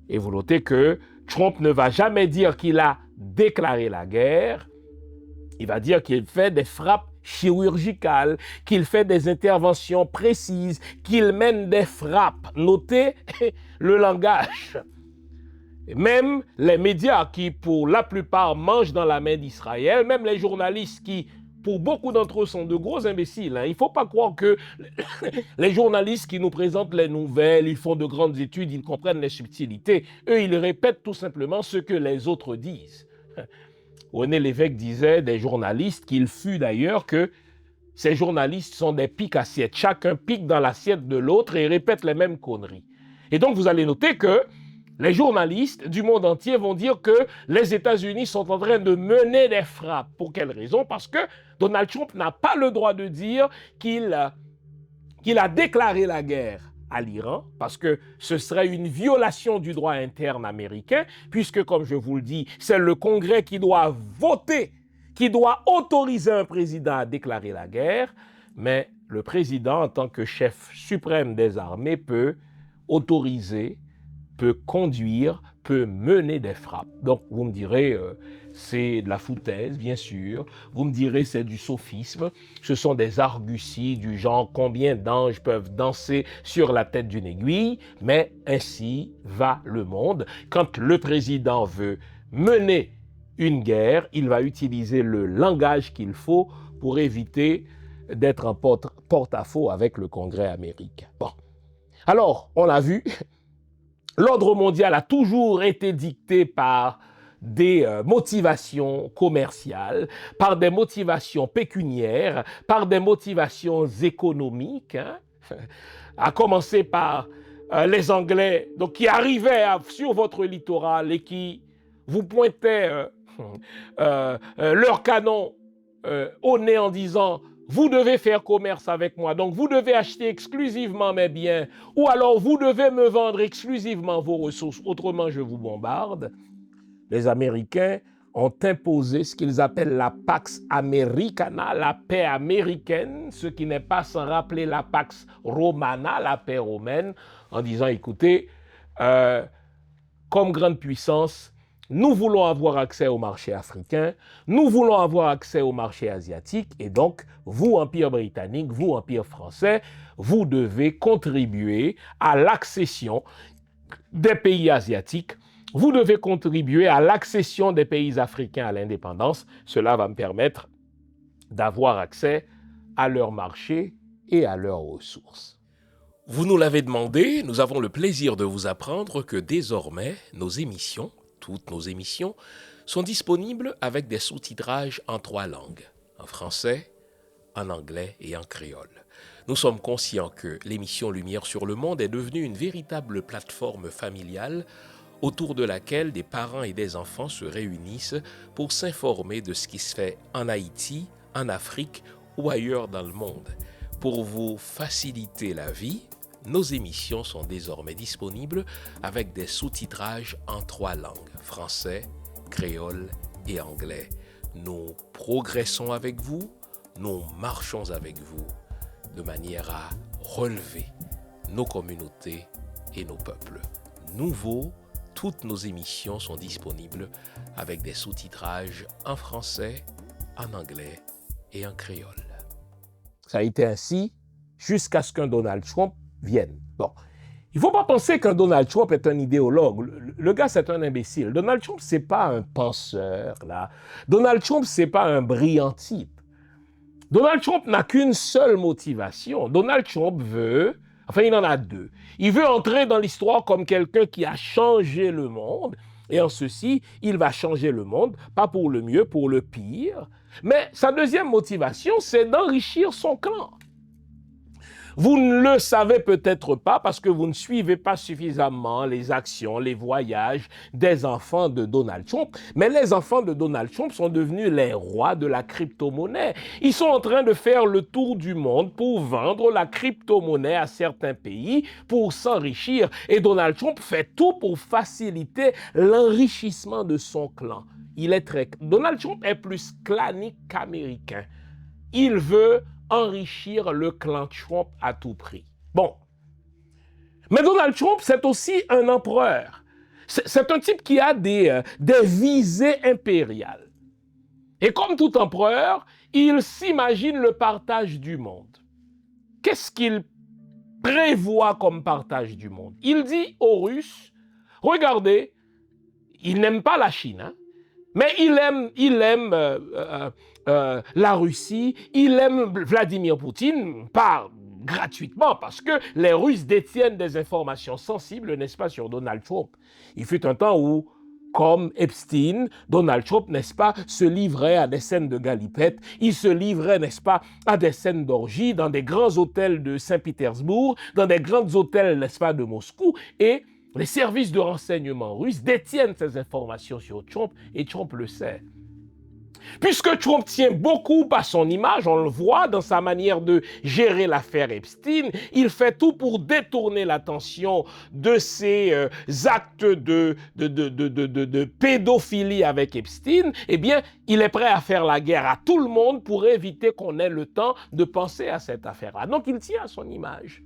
Et vous notez que Trump ne va jamais dire qu'il a déclaré la guerre, il va dire qu'il fait des frappes chirurgicales, qu'il fait des interventions précises, qu'il mène des frappes. Notez le langage. Et même les médias qui, pour la plupart, mangent dans la main d'Israël, même les journalistes qui, pour beaucoup d'entre eux, sont de gros imbéciles. Il ne faut pas croire que les journalistes qui nous présentent les nouvelles, ils font de grandes études, ils comprennent les subtilités. Eux, ils répètent tout simplement ce que les autres disent. René Lévesque disait des journalistes qu'il fut d'ailleurs que ces journalistes sont des piques-assiettes. Chacun pique dans l'assiette de l'autre et répète les mêmes conneries. Et donc vous allez noter que les journalistes du monde entier vont dire que les États-Unis sont en train de mener des frappes. Pour quelle raison? Parce que Donald Trump n'a pas le droit de dire qu'il a déclaré la guerre à l'Iran, parce que ce serait une violation du droit interne américain, puisque, comme je vous le dis, c'est le Congrès qui doit voter, qui doit autoriser un président à déclarer la guerre, mais le président, en tant que chef suprême des armées, peut autoriser, peut conduire, peut mener des frappes. Donc, vous me direz, c'est de la foutaise, bien sûr. Vous me direz, c'est du sophisme. Ce sont des arguties du genre combien d'anges peuvent danser sur la tête d'une aiguille. Mais ainsi va le monde. Quand le président veut mener une guerre, il va utiliser le langage qu'il faut pour éviter d'être en porte-à-faux avec le Congrès américain. Bon. Alors, on l'a vu, l'ordre mondial a toujours été dicté par des motivations commerciales, par des motivations pécuniaires, par des motivations économiques, à commencer par les Anglais donc, qui arrivaient sur votre littoral et qui vous pointaient leur canon au nez en disant « Vous devez faire commerce avec moi, donc vous devez acheter exclusivement mes biens, ou alors vous devez me vendre exclusivement vos ressources, autrement je vous bombarde. » Les Américains ont imposé ce qu'ils appellent la Pax Americana, la paix américaine, ce qui n'est pas sans rappeler la Pax Romana, la paix romaine, en disant, écoutez, comme grande puissance, nous voulons avoir accès au marché africain, nous voulons avoir accès au marché asiatique, et donc, vous, Empire britannique, vous, Empire français, vous devez contribuer à l'accession des pays asiatiques, vous devez contribuer à l'accession des pays africains à l'indépendance. Cela va me permettre d'avoir accès à leur marché et à leurs ressources. Vous nous l'avez demandé, nous avons le plaisir de vous apprendre que désormais, nos émissions, toutes nos émissions, sont disponibles avec des sous-titrages en 3 langues, en français, en anglais et en créole. Nous sommes conscients que l'émission Lumière sur le monde est devenue une véritable plateforme familiale autour de laquelle des parents et des enfants se réunissent pour s'informer de ce qui se fait en Haïti, en Afrique ou ailleurs dans le monde. Pour vous faciliter la vie, nos émissions sont désormais disponibles avec des sous-titrages en 3 langues, français, créole et anglais. Nous progressons avec vous, nous marchons avec vous de manière à relever nos communautés et nos peuples. Nouveau, toutes nos émissions sont disponibles avec des sous-titrages en français, en anglais et en créole. Ça a été ainsi jusqu'à ce qu'un Donald Trump vienne. Bon, il ne faut pas penser qu'un Donald Trump est un idéologue. Le gars, c'est un imbécile. Donald Trump, ce n'est pas un penseur, là. Donald Trump, ce n'est pas un brillant type. Donald Trump n'a qu'une seule motivation. Donald Trump veut, enfin il en a 2. Il veut entrer dans l'histoire comme quelqu'un qui a changé le monde. Et en ceci, il va changer le monde, pas pour le mieux, pour le pire. Mais sa deuxième motivation, c'est d'enrichir son clan. Vous ne le savez peut-être pas parce que vous ne suivez pas suffisamment les actions, les voyages des enfants de Donald Trump. Mais les enfants de Donald Trump sont devenus les rois de la crypto-monnaie. Ils sont en train de faire le tour du monde pour vendre la crypto-monnaie à certains pays pour s'enrichir. Et Donald Trump fait tout pour faciliter l'enrichissement de son clan. Donald Trump est plus clanique qu'américain. Il veut enrichir le clan Trump à tout prix. Bon. Mais Donald Trump, c'est aussi un empereur. C'est un type qui a des visées impériales. Et comme tout empereur, il s'imagine le partage du monde. Qu'est-ce qu'il prévoit comme partage du monde? Il dit aux Russes, regardez, il n'aime pas la Chine, hein, mais il aime la Russie, il aime Vladimir Poutine, pas gratuitement, parce que les Russes détiennent des informations sensibles, n'est-ce pas, sur Donald Trump. Il fut un temps où, comme Epstein, Donald Trump, n'est-ce pas, se livrait à des scènes de galipette, il se livrait, n'est-ce pas, à des scènes d'orgie dans des grands hôtels de Saint-Pétersbourg, dans des grands hôtels, n'est-ce pas, de Moscou, et les services de renseignement russes détiennent ces informations sur Trump et Trump le sait. Puisque Trump tient beaucoup à son image, on le voit dans sa manière de gérer l'affaire Epstein, il fait tout pour détourner l'attention de ses actes de pédophilie avec Epstein. Eh bien, il est prêt à faire la guerre à tout le monde pour éviter qu'on ait le temps de penser à cette affaire-là. Donc, il tient à son image.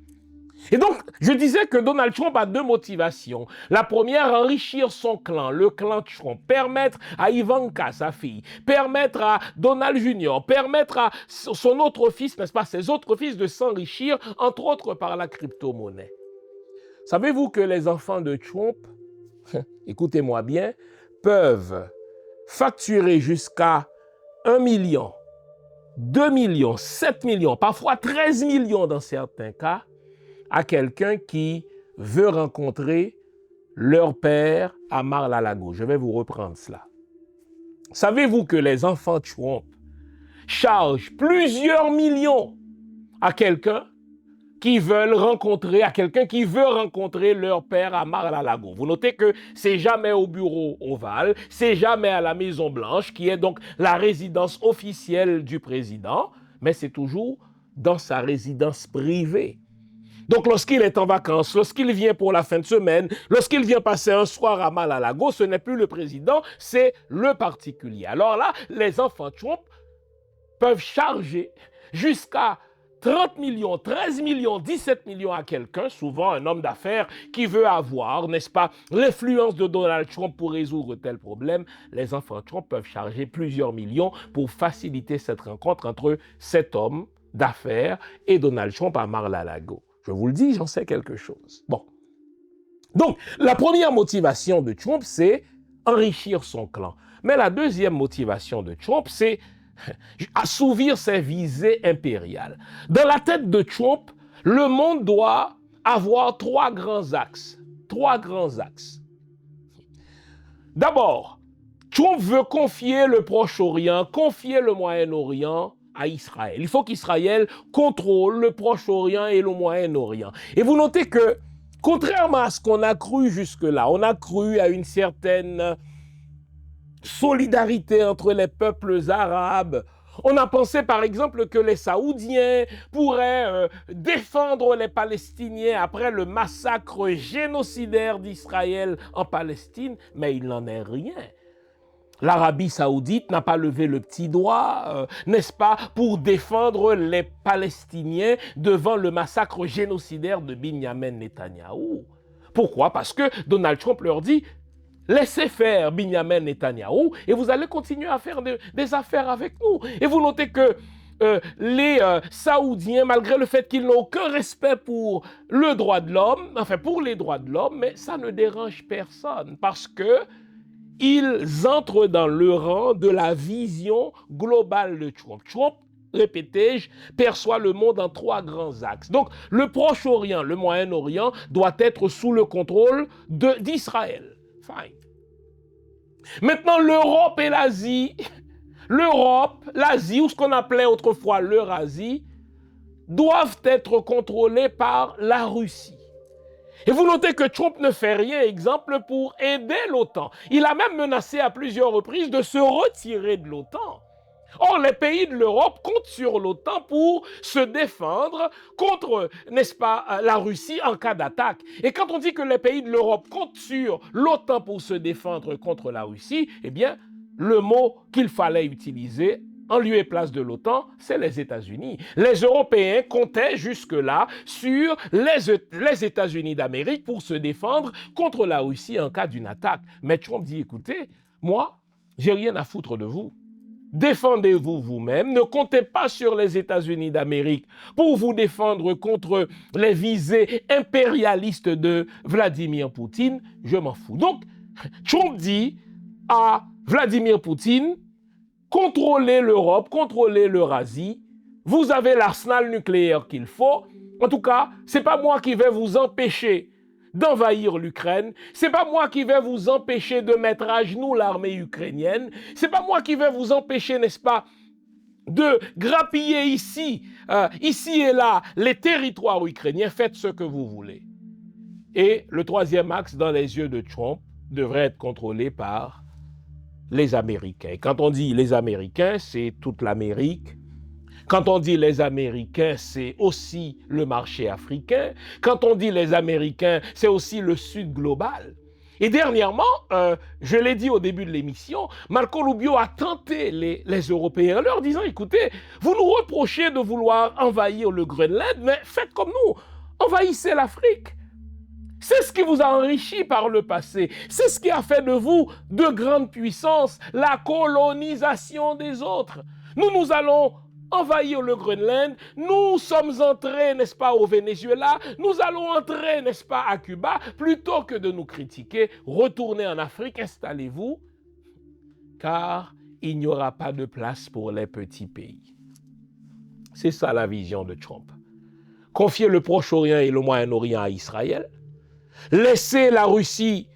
Et donc, je disais que Donald Trump a 2 motivations. La première, enrichir son clan, le clan Trump, permettre à Ivanka, sa fille, permettre à Donald Jr., permettre à son autre fils, n'est-ce pas, ses autres fils de s'enrichir, entre autres par la crypto-monnaie. Savez-vous que les enfants de Trump, écoutez-moi bien, peuvent facturer jusqu'à 1 million, 2 millions, 7 millions, parfois 13 millions dans certains cas, à quelqu'un qui veut rencontrer leur père à Mar-a-Lago. Je vais vous reprendre cela. Savez-vous que les enfants Trump chargent plusieurs millions à quelqu'un qui veut rencontrer leur père à Mar-a-Lago? Vous notez que c'est jamais au bureau ovale, c'est jamais à la Maison Blanche, qui est donc la résidence officielle du président, mais c'est toujours dans sa résidence privée. Donc, lorsqu'il est en vacances, lorsqu'il vient pour la fin de semaine, lorsqu'il vient passer un soir à Mar-a-Lago, ce n'est plus le président, c'est le particulier. Alors là, les enfants Trump peuvent charger jusqu'à 30 millions, 13 millions, 17 millions à quelqu'un, souvent un homme d'affaires qui veut avoir, n'est-ce pas, l'influence de Donald Trump pour résoudre tel problème. Les enfants Trump peuvent charger plusieurs millions pour faciliter cette rencontre entre cet homme d'affaires et Donald Trump à Mar-a-Lago. Je vous le dis, j'en sais quelque chose. Bon. Donc, la première motivation de Trump, c'est enrichir son clan. Mais la deuxième motivation de Trump, c'est faciliter l'enrichissement de son clan. Vous notez que c'est jamais au bureau ovale, c'est jamais à la Maison Blanche, qui est donc la résidence officielle du président, mais c'est toujours dans sa résidence privée. Donc, lorsqu'il est en vacances, lorsqu'il vient passer un soir à Mar-a-Lago, ce n'est plus le président, c'est le particulier. Alors là, les enfants Trump peuvent charger jusqu'à 30 millions, 13 millions, 17 millions à quelqu'un, souvent un homme d'affaires qui veut avoir, n'est-ce pas, l'influence de Donald Trump pour résoudre tel problème. Les enfants Trump peuvent charger plusieurs millions pour faciliter cette rencontre entre cet homme d'affaires et Donald Trump à Mar-a-Lago. Je vous le dis, j'en sais quelque chose. Bon. Donc, la première motivation de Trump, c'est assouvir ses visées impériales. Dans la tête de Trump, le monde doit avoir trois grands axes. Trois grands axes. D'abord, Trump veut confier le Proche-Orient, confier le Moyen-Orient à Israël. Il faut qu'Israël contrôle le Proche-Orient et le Moyen-Orient. Et vous notez que, contrairement à ce qu'on a cru jusque-là, on a cru à une certaine solidarité entre les peuples arabes. On a pensé par exemple que les Saoudiens pourraient défendre les Palestiniens après le massacre génocidaire d'Israël en Palestine, mais il n'en est rien. L'Arabie saoudite n'a pas levé le petit doigt, n'est-ce pas, pour défendre les Palestiniens devant le massacre génocidaire de Binyamin Netanyahou. Pourquoi? Parce que Donald Trump leur dit: laissez faire Binyamin Netanyahou et vous allez continuer à faire des affaires avec nous. Et vous notez que les Saoudiens, malgré le fait qu'ils n'ont aucun respect pour le droit de l'homme, enfin pour les droits de l'homme, mais ça ne dérange personne parce que ils entrent dans le rang de la vision globale de Trump. Trump, répétais-je, perçoit le monde en trois grands axes. Donc, le Proche-Orient, le Moyen-Orient doit être sous le contrôle d'Israël. Fine. Maintenant, l'Europe et l'Asie, l'Asie, ou ce qu'on appelait autrefois l'Eurasie, doivent être contrôlés par la Russie. Et vous notez que Trump ne fait rien, exemple, pour aider l'OTAN. Il a même menacé à plusieurs reprises de se retirer de l'OTAN. Or, les pays de l'Europe comptent sur l'OTAN pour se défendre contre, n'est-ce pas, la Russie en cas d'attaque. Et quand on dit que les pays de l'Europe comptent sur l'OTAN pour se défendre contre la Russie, eh bien, le mot qu'il fallait utiliser en lieu et place de l'OTAN, c'est les États-Unis. Les Européens comptaient jusque-là sur les États-Unis d'Amérique pour se défendre contre la Russie en cas d'une attaque. Mais Trump dit, écoutez, moi, j'ai rien à foutre de vous. Défendez-vous vous-même, ne comptez pas sur les États-Unis d'Amérique pour vous défendre contre les visées impérialistes de Vladimir Poutine, je m'en fous. Donc, Trump dit à Vladimir Poutine: contrôlez l'Europe, contrôlez l'Eurasie, vous avez l'arsenal nucléaire qu'il faut. En tout cas, ce n'est pas moi qui vais vous empêcher d'envahir l'Ukraine, ce n'est pas moi qui vais vous empêcher de mettre à genoux l'armée ukrainienne, ce n'est pas moi qui vais vous empêcher, n'est-ce pas, de grappiller ici et là, les territoires ukrainiens. Faites ce que vous voulez. Et le troisième axe, dans les yeux de Trump, devrait être contrôlé par les Américains. Quand on dit les Américains, c'est toute l'Amérique. Quand on dit les Américains, c'est aussi le marché africain. Quand on dit les Américains, c'est aussi le Sud global. Et dernièrement, je l'ai dit au début de l'émission, Marco Rubio a tenté les Européens en leur disant: écoutez, vous nous reprochez de vouloir envahir le Groenland, mais faites comme nous, envahissez l'Afrique. C'est ce qui vous a enrichi par le passé. C'est ce qui a fait de vous de grandes puissances, la colonisation des autres. Nous allons envahir le Groenland, nous sommes entrés, n'est-ce pas, au Venezuela, nous allons entrer, n'est-ce pas, à Cuba, plutôt que de nous critiquer, retournez en Afrique, installez-vous, car il n'y aura pas de place pour les petits pays. C'est ça la vision de Trump. Confier le Proche-Orient et le Moyen-Orient à Israël, laisser la Russie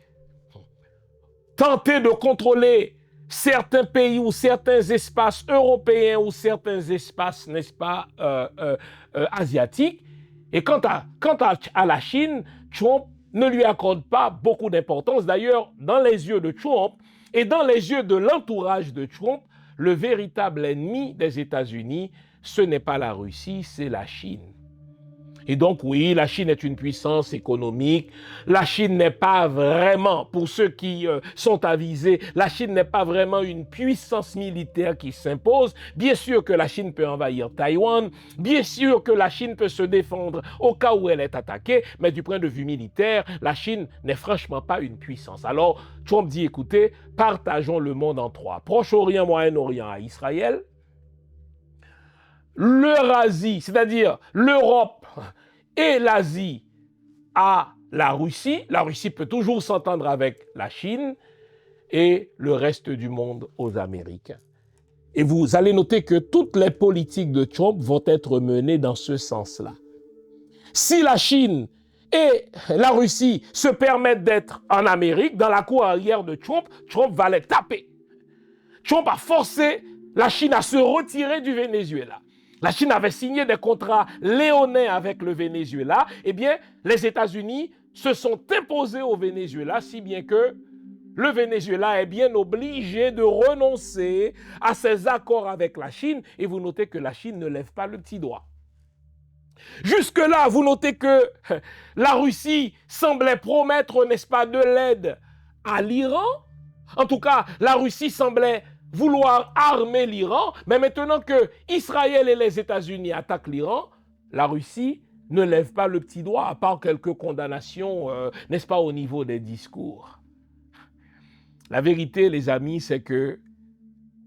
tenter de contrôler certains pays ou certains espaces européens ou certains espaces, n'est-ce pas, asiatiques. Et quant à la Chine, Trump ne lui accorde pas beaucoup d'importance. D'ailleurs, dans les yeux de Trump et dans les yeux de l'entourage de Trump, le véritable ennemi des États-Unis, ce n'est pas la Russie, c'est la Chine. Et donc oui, la Chine est une puissance économique. La Chine n'est pas vraiment, pour ceux qui sont avisés, la Chine n'est pas vraiment une puissance militaire qui s'impose. Bien sûr que la Chine peut envahir Taïwan. Bien sûr que la Chine peut se défendre au cas où elle est attaquée. Mais du point de vue militaire, la Chine n'est franchement pas une puissance. Alors Trump dit, écoutez, partageons le monde en trois. Proche-Orient, Moyen-Orient à Israël. L'Eurasie, c'est-à-dire l'Europe et l'Asie à la Russie. La Russie peut toujours s'entendre avec la Chine et le reste du monde aux Américains. Et vous allez noter que toutes les politiques de Trump vont être menées dans ce sens-là. Si la Chine et la Russie se permettent d'être en Amérique, dans la cour arrière de Trump, Trump va les taper. Trump a forcé la Chine à se retirer du Venezuela. La Chine avait signé des contrats léonins avec le Venezuela. Eh bien, les États-Unis se sont imposés au Venezuela, si bien que le Venezuela est bien obligé de renoncer à ses accords avec la Chine. Et vous notez que la Chine ne lève pas le petit doigt. Jusque-là, vous notez que la Russie semblait promettre, n'est-ce pas, de l'aide à l'Iran. En tout cas, la Russie semblait vouloir armer l'Iran. Mais maintenant que Israël et les États-Unis attaquent l'Iran, la Russie ne lève pas le petit doigt, à part quelques condamnations, n'est-ce pas, au niveau des discours. La vérité, les amis, c'est que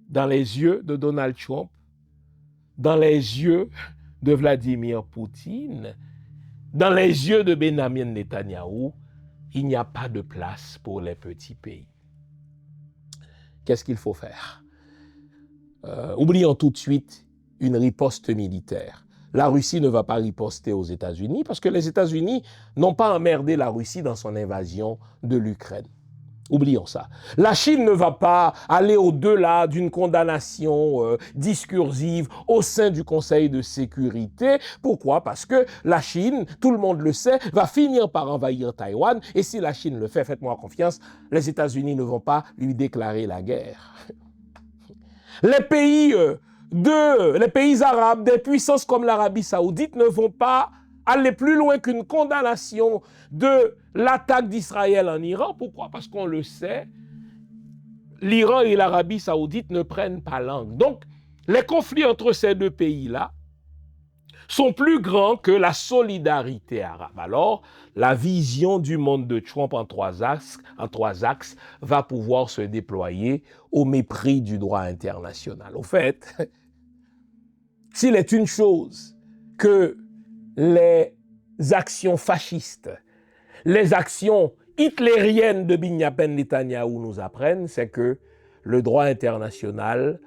dans les yeux de Donald Trump, dans les yeux de Vladimir Poutine, dans les yeux de Benjamin Netanyahou, il n'y a pas de place pour les petits pays. Qu'est-ce qu'il faut faire? Oublions tout de suite une riposte militaire. La Russie ne va pas riposter aux États-Unis parce que les États-Unis n'ont pas emmerdé la Russie dans son invasion de l'Ukraine. Oublions ça. La Chine ne va pas aller au-delà d'une condamnation discursive au sein du Conseil de sécurité. Pourquoi? Parce que la Chine, tout le monde le sait, va finir par envahir Taïwan. Et si la Chine le fait, faites-moi confiance, les États-Unis ne vont pas lui déclarer la guerre. Les pays arabes, des puissances comme l'Arabie saoudite ne vont pas aller plus loin qu'une condamnation de l'attaque d'Israël en Iran. Pourquoi? Parce qu'on le sait, l'Iran et l'Arabie saoudite ne prennent pas langue. Donc, les conflits entre ces deux pays-là sont plus grands que la solidarité arabe. Alors, la vision du monde de Trump en trois axes va pouvoir se déployer au mépris du droit international. Au fait, s'il est une chose que les actions fascistes, les actions hitlériennes de Benjamin Netanyahou nous apprennent, c'est que le droit international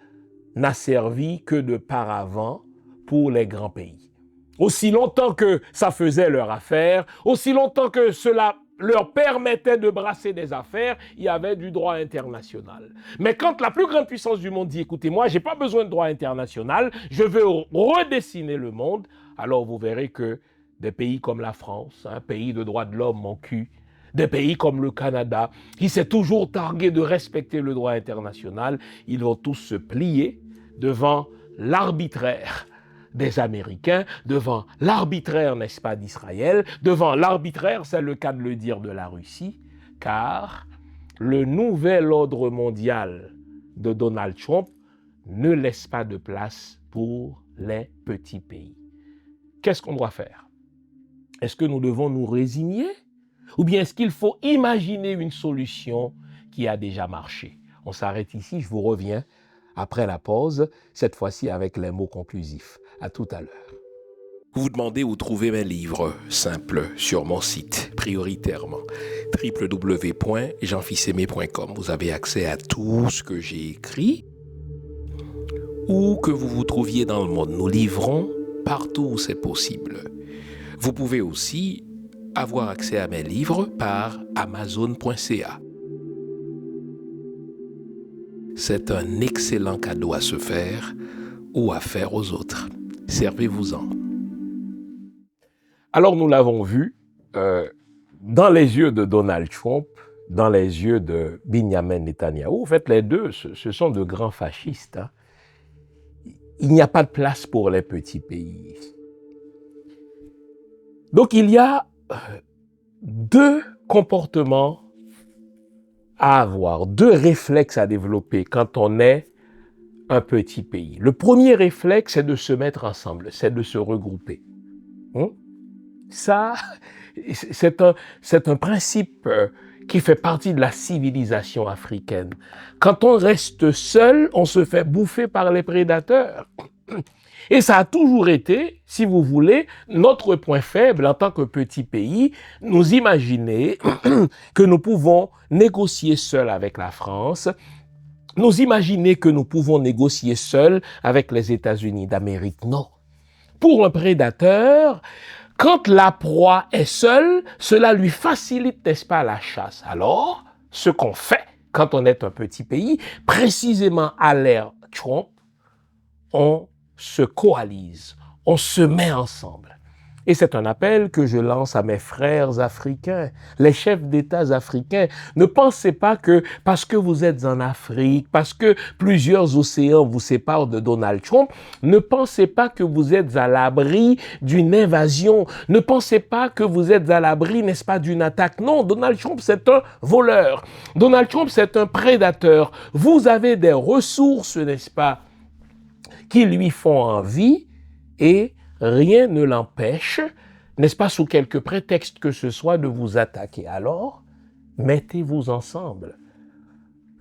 n'a servi que de paravent pour les grands pays. Aussi longtemps que ça faisait leur affaire, aussi longtemps que cela leur permettait de brasser des affaires, il y avait du droit international. Mais quand la plus grande puissance du monde dit, écoutez-moi, je n'ai pas besoin de droit international, je veux redessiner le monde, alors vous verrez que des pays comme la France, un pays de droits de l'homme, mon cul, des pays comme le Canada, qui s'est toujours targué de respecter le droit international, ils vont tous se plier devant l'arbitraire des Américains, devant l'arbitraire, n'est-ce pas, d'Israël, devant l'arbitraire, c'est le cas de le dire, de la Russie, car le nouvel ordre mondial de Donald Trump ne laisse pas de place pour les petits pays. Qu'est-ce qu'on doit faire? Est-ce que nous devons nous résigner? Ou bien est-ce qu'il faut imaginer une solution qui a déjà marché? On s'arrête ici, je vous reviens après la pause, cette fois-ci avec les mots conclusifs. À tout à l'heure. Vous vous demandez où trouver mes livres? Simple, sur mon site, prioritairement, www.jeanfils-aimé.com. Vous avez accès à tout ce que j'ai écrit. Où que vous vous trouviez dans le monde, nous livrons partout où c'est possible. Vous pouvez aussi avoir accès à mes livres par Amazon.ca. C'est un excellent cadeau à se faire ou à faire aux autres. Servez-vous-en. Alors nous l'avons vu, dans les yeux de Donald Trump, dans les yeux de Benjamin Netanyahou, en fait les deux, ce sont de grands fascistes. Hein. Il n'y a pas de place pour les petits pays. Donc il y a deux comportements à avoir, deux réflexes à développer quand on est un petit pays. Le premier réflexe, c'est de se mettre ensemble, c'est de se regrouper. Ça, c'est un principe qui fait partie de la civilisation africaine. Quand on reste seul, on se fait bouffer par les prédateurs. Et ça a toujours été, si vous voulez, notre point faible en tant que petit pays, nous imaginer que nous pouvons négocier seuls avec la France, nous imaginer que nous pouvons négocier seuls avec les États-Unis d'Amérique. Non. Pour un prédateur, quand la proie est seule, cela lui facilite, n'est-ce pas, la chasse. Alors, ce qu'on fait quand on est un petit pays, précisément à l'ère Trump, on se coalise, on se met ensemble. Et c'est un appel que je lance à mes frères africains, les chefs d'État africains. Ne pensez pas que parce que vous êtes en Afrique, parce que plusieurs océans vous séparent de Donald Trump, ne pensez pas que vous êtes à l'abri d'une invasion. Ne pensez pas que vous êtes à l'abri, n'est-ce pas, d'une attaque. Non, Donald Trump, c'est un voleur. Donald Trump, c'est un prédateur. Vous avez des ressources, n'est-ce pas, qui lui font envie et rien ne l'empêche, n'est-ce pas, sous quelque prétexte que ce soit, de vous attaquer. Alors, mettez-vous ensemble.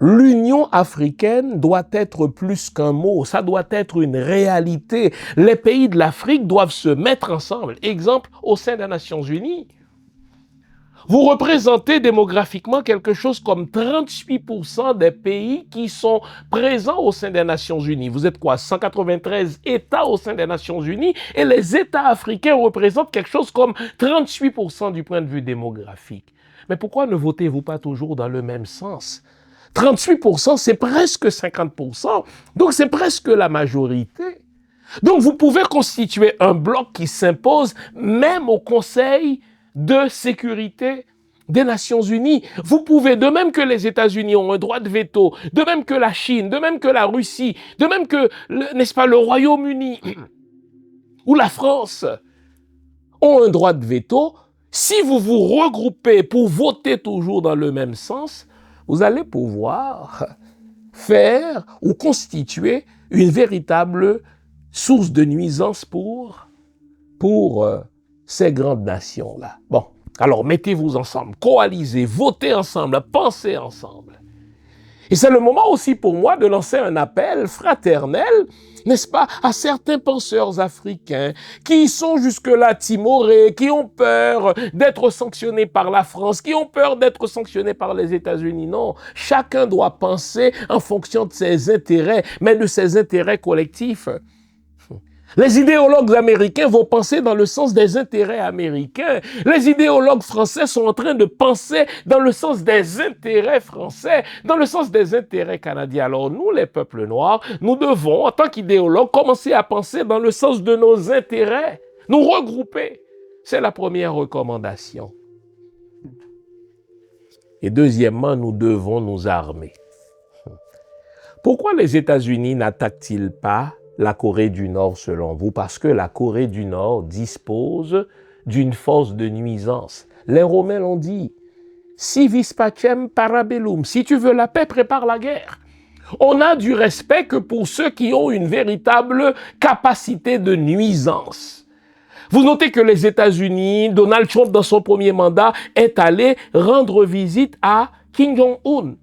L'Union africaine doit être plus qu'un mot, ça doit être une réalité. Les pays de l'Afrique doivent se mettre ensemble. Exemple, au sein des Nations Unies. Vous représentez démographiquement quelque chose comme 38% des pays qui sont présents au sein des Nations Unies. Vous êtes quoi? 193 États au sein des Nations Unies et les États africains représentent quelque chose comme 38% du point de vue démographique. Mais pourquoi ne votez-vous pas toujours dans le même sens? 38%, c'est presque 50%, donc c'est presque la majorité. Donc vous pouvez constituer un bloc qui s'impose même au Conseil de sécurité des Nations Unies. Vous pouvez, de même que les États-Unis ont un droit de veto, de même que la Chine, de même que la Russie, de même que, n'est-ce pas, le Royaume-Uni ou la France ont un droit de veto, si vous vous regroupez pour voter toujours dans le même sens, vous allez pouvoir faire ou constituer une véritable source de nuisance pour ces grandes nations-là. Bon, alors mettez-vous ensemble, coalisez, votez ensemble, pensez ensemble. Et c'est le moment aussi pour moi de lancer un appel fraternel, n'est-ce pas, à certains penseurs africains qui sont jusque-là timorés, qui ont peur d'être sanctionnés par la France, qui ont peur d'être sanctionnés par les États-Unis. Non, chacun doit penser en fonction de ses intérêts, mais de ses intérêts collectifs. Les idéologues américains vont penser dans le sens des intérêts américains. Les idéologues français sont en train de penser dans le sens des intérêts français, dans le sens des intérêts canadiens. Alors nous, les peuples noirs, nous devons, en tant qu'idéologues, commencer à penser dans le sens de nos intérêts, nous regrouper. C'est la première recommandation. Et deuxièmement, nous devons nous armer. Pourquoi les États-Unis n'attaquent-ils pas la Corée du Nord selon vous? Parce que la Corée du Nord dispose d'une force de nuisance. Les Romains l'ont dit. Si vis pacem para bellum. Si tu veux la paix, prépare la guerre. On a du respect que pour ceux qui ont une véritable capacité de nuisance. Vous notez que les États-Unis, Donald Trump, dans son premier mandat, est allé rendre visite à Kim Jong-un.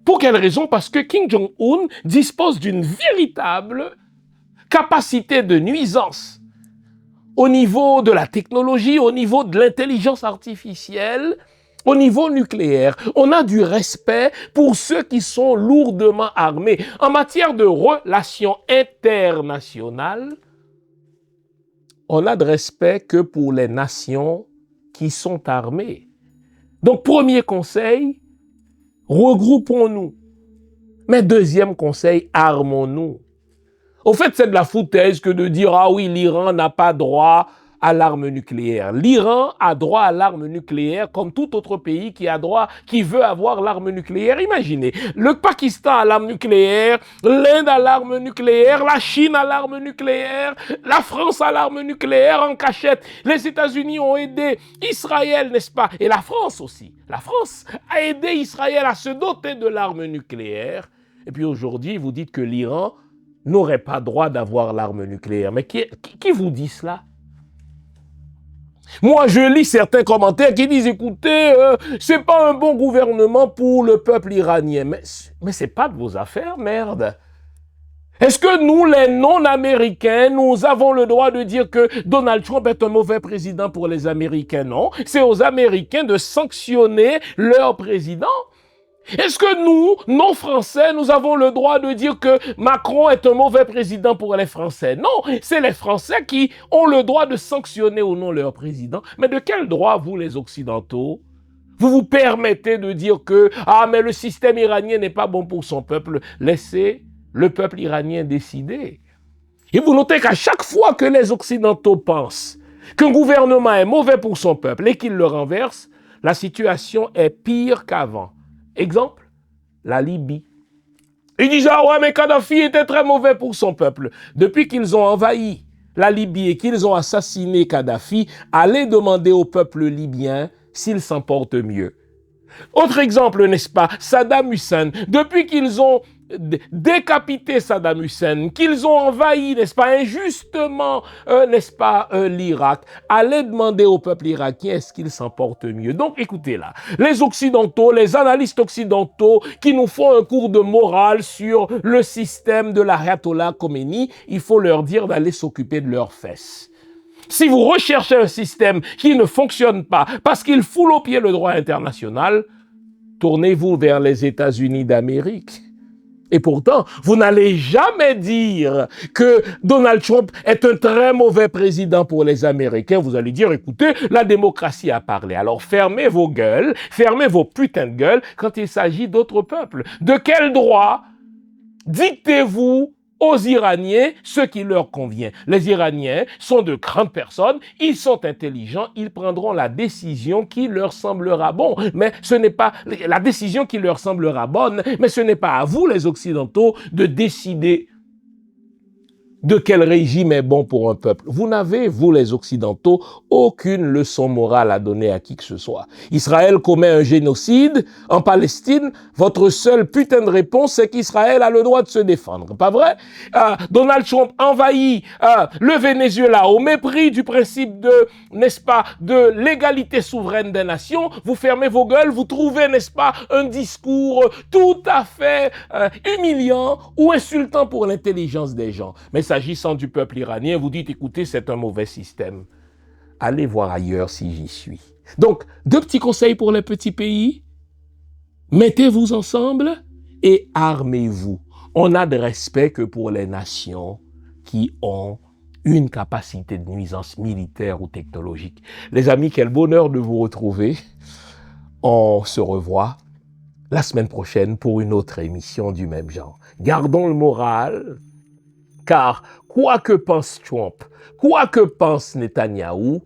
Pour quelle raison? Parce que Kim Jong-un dispose d'une véritable capacité de nuisance au niveau de la technologie, au niveau de l'intelligence artificielle, au niveau nucléaire. On a du respect pour ceux qui sont lourdement armés. En matière de relations internationales, on n'a de respect que pour les nations qui sont armées. Donc, premier conseil, regroupons-nous. Mais deuxième conseil, armons-nous. Au fait, c'est de la foutaise que de dire « Ah oui, l'Iran n'a pas droit à l'arme nucléaire ». L'Iran a droit à l'arme nucléaire comme tout autre pays qui veut avoir l'arme nucléaire. Imaginez, le Pakistan a l'arme nucléaire, l'Inde a l'arme nucléaire, la Chine a l'arme nucléaire, la France a l'arme nucléaire en cachette. Les États-Unis ont aidé Israël, n'est-ce pas? Et la France aussi. La France a aidé Israël à se doter de l'arme nucléaire. Et puis aujourd'hui, vous dites que l'Iran n'aurait pas droit d'avoir l'arme nucléaire. Mais qui vous dit cela? Moi, je lis certains commentaires qui disent, écoutez, c'est pas un bon gouvernement pour le peuple iranien. Mais c'est pas de vos affaires, merde. Est-ce que nous, les non-américains, nous avons le droit de dire que Donald Trump est un mauvais président pour les Américains? Non, c'est aux Américains de sanctionner leur président. Est-ce que nous, non Français, nous avons le droit de dire que Macron est un mauvais président pour les Français? Non, c'est les Français qui ont le droit de sanctionner ou non leur président. Mais de quel droit, vous les Occidentaux, vous vous permettez de dire que « Ah, mais le système iranien n'est pas bon pour son peuple ». Laissez le peuple iranien décider. Et vous notez qu'à chaque fois que les Occidentaux pensent qu'un gouvernement est mauvais pour son peuple et qu'il le renverse, la situation est pire qu'avant. Exemple, la Libye. Ils disent « Ah ouais, mais Kadhafi était très mauvais pour son peuple ». Depuis qu'ils ont envahi la Libye et qu'ils ont assassiné Kadhafi, allez demander au peuple libyen s'il s'en porte mieux. Autre exemple, n'est-ce pas, Saddam Hussein. Depuis qu'ils ont décapité Saddam Hussein, qu'ils ont envahi, n'est-ce pas, injustement, n'est-ce pas, l'Irak, allez demander au peuple irakien est-ce qu'il s'en porte mieux. Donc, écoutez là, les Occidentaux, les analystes occidentaux qui nous font un cours de morale sur le système de l'Ayatollah Khomeini, il faut leur dire d'aller s'occuper de leurs fesses. Si vous recherchez un système qui ne fonctionne pas parce qu'il foule au pied le droit international, tournez-vous vers les États-Unis d'Amérique. Et pourtant, vous n'allez jamais dire que Donald Trump est un très mauvais président pour les Américains. Vous allez dire, écoutez, la démocratie a parlé. Alors fermez vos gueules, fermez vos putains de gueules quand il s'agit d'autres peuples. De quel droit dictez-vous aux Iraniens ce qui leur convient? Les Iraniens sont de grandes personnes, ils sont intelligents, ils prendront la décision qui leur semblera bon. Mais ce n'est pas la décision qui leur semblera bonne, mais ce n'est pas à vous, les Occidentaux, de décider de quel régime est bon pour un peuple. Vous n'avez, vous les Occidentaux, aucune leçon morale à donner à qui que ce soit. Israël commet un génocide en Palestine. Votre seule putain de réponse, c'est qu'Israël a le droit de se défendre. Pas vrai? Donald Trump envahit le Venezuela au mépris du principe de, n'est-ce pas, de l'égalité souveraine des nations. Vous fermez vos gueules, vous trouvez, n'est-ce pas, un discours tout à fait humiliant ou insultant pour l'intelligence des gens. Mais s'agissant du peuple iranien, vous dites, écoutez, c'est un mauvais système. Allez voir ailleurs si j'y suis. Donc, 2 petits conseils pour les petits pays. Mettez-vous ensemble et armez-vous. On n'a de respect que pour les nations qui ont une capacité de nuisance militaire ou technologique. Les amis, quel bonheur de vous retrouver. On se revoit la semaine prochaine pour une autre émission du même genre. Gardons le moral. Car quoi que pense Trump, quoi que pense Netanyahou,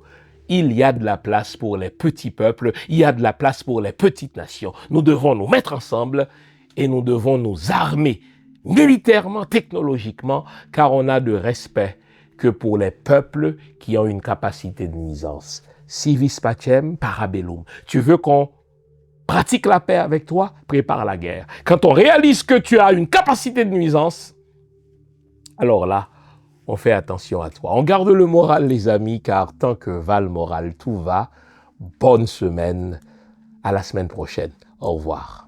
il y a de la place pour les petits peuples, il y a de la place pour les petites nations. Nous devons nous mettre ensemble et nous devons nous armer militairement, technologiquement, car on n'a de respect que pour les peuples qui ont une capacité de nuisance. Si vis pacem, parabellum. Tu veux qu'on pratique la paix avec toi? Prépare la guerre. Quand on réalise que tu as une capacité de nuisance, alors là, on fait attention à toi. On garde le moral, les amis, car tant que va le moral, tout va. Bonne semaine. À la semaine prochaine. Au revoir.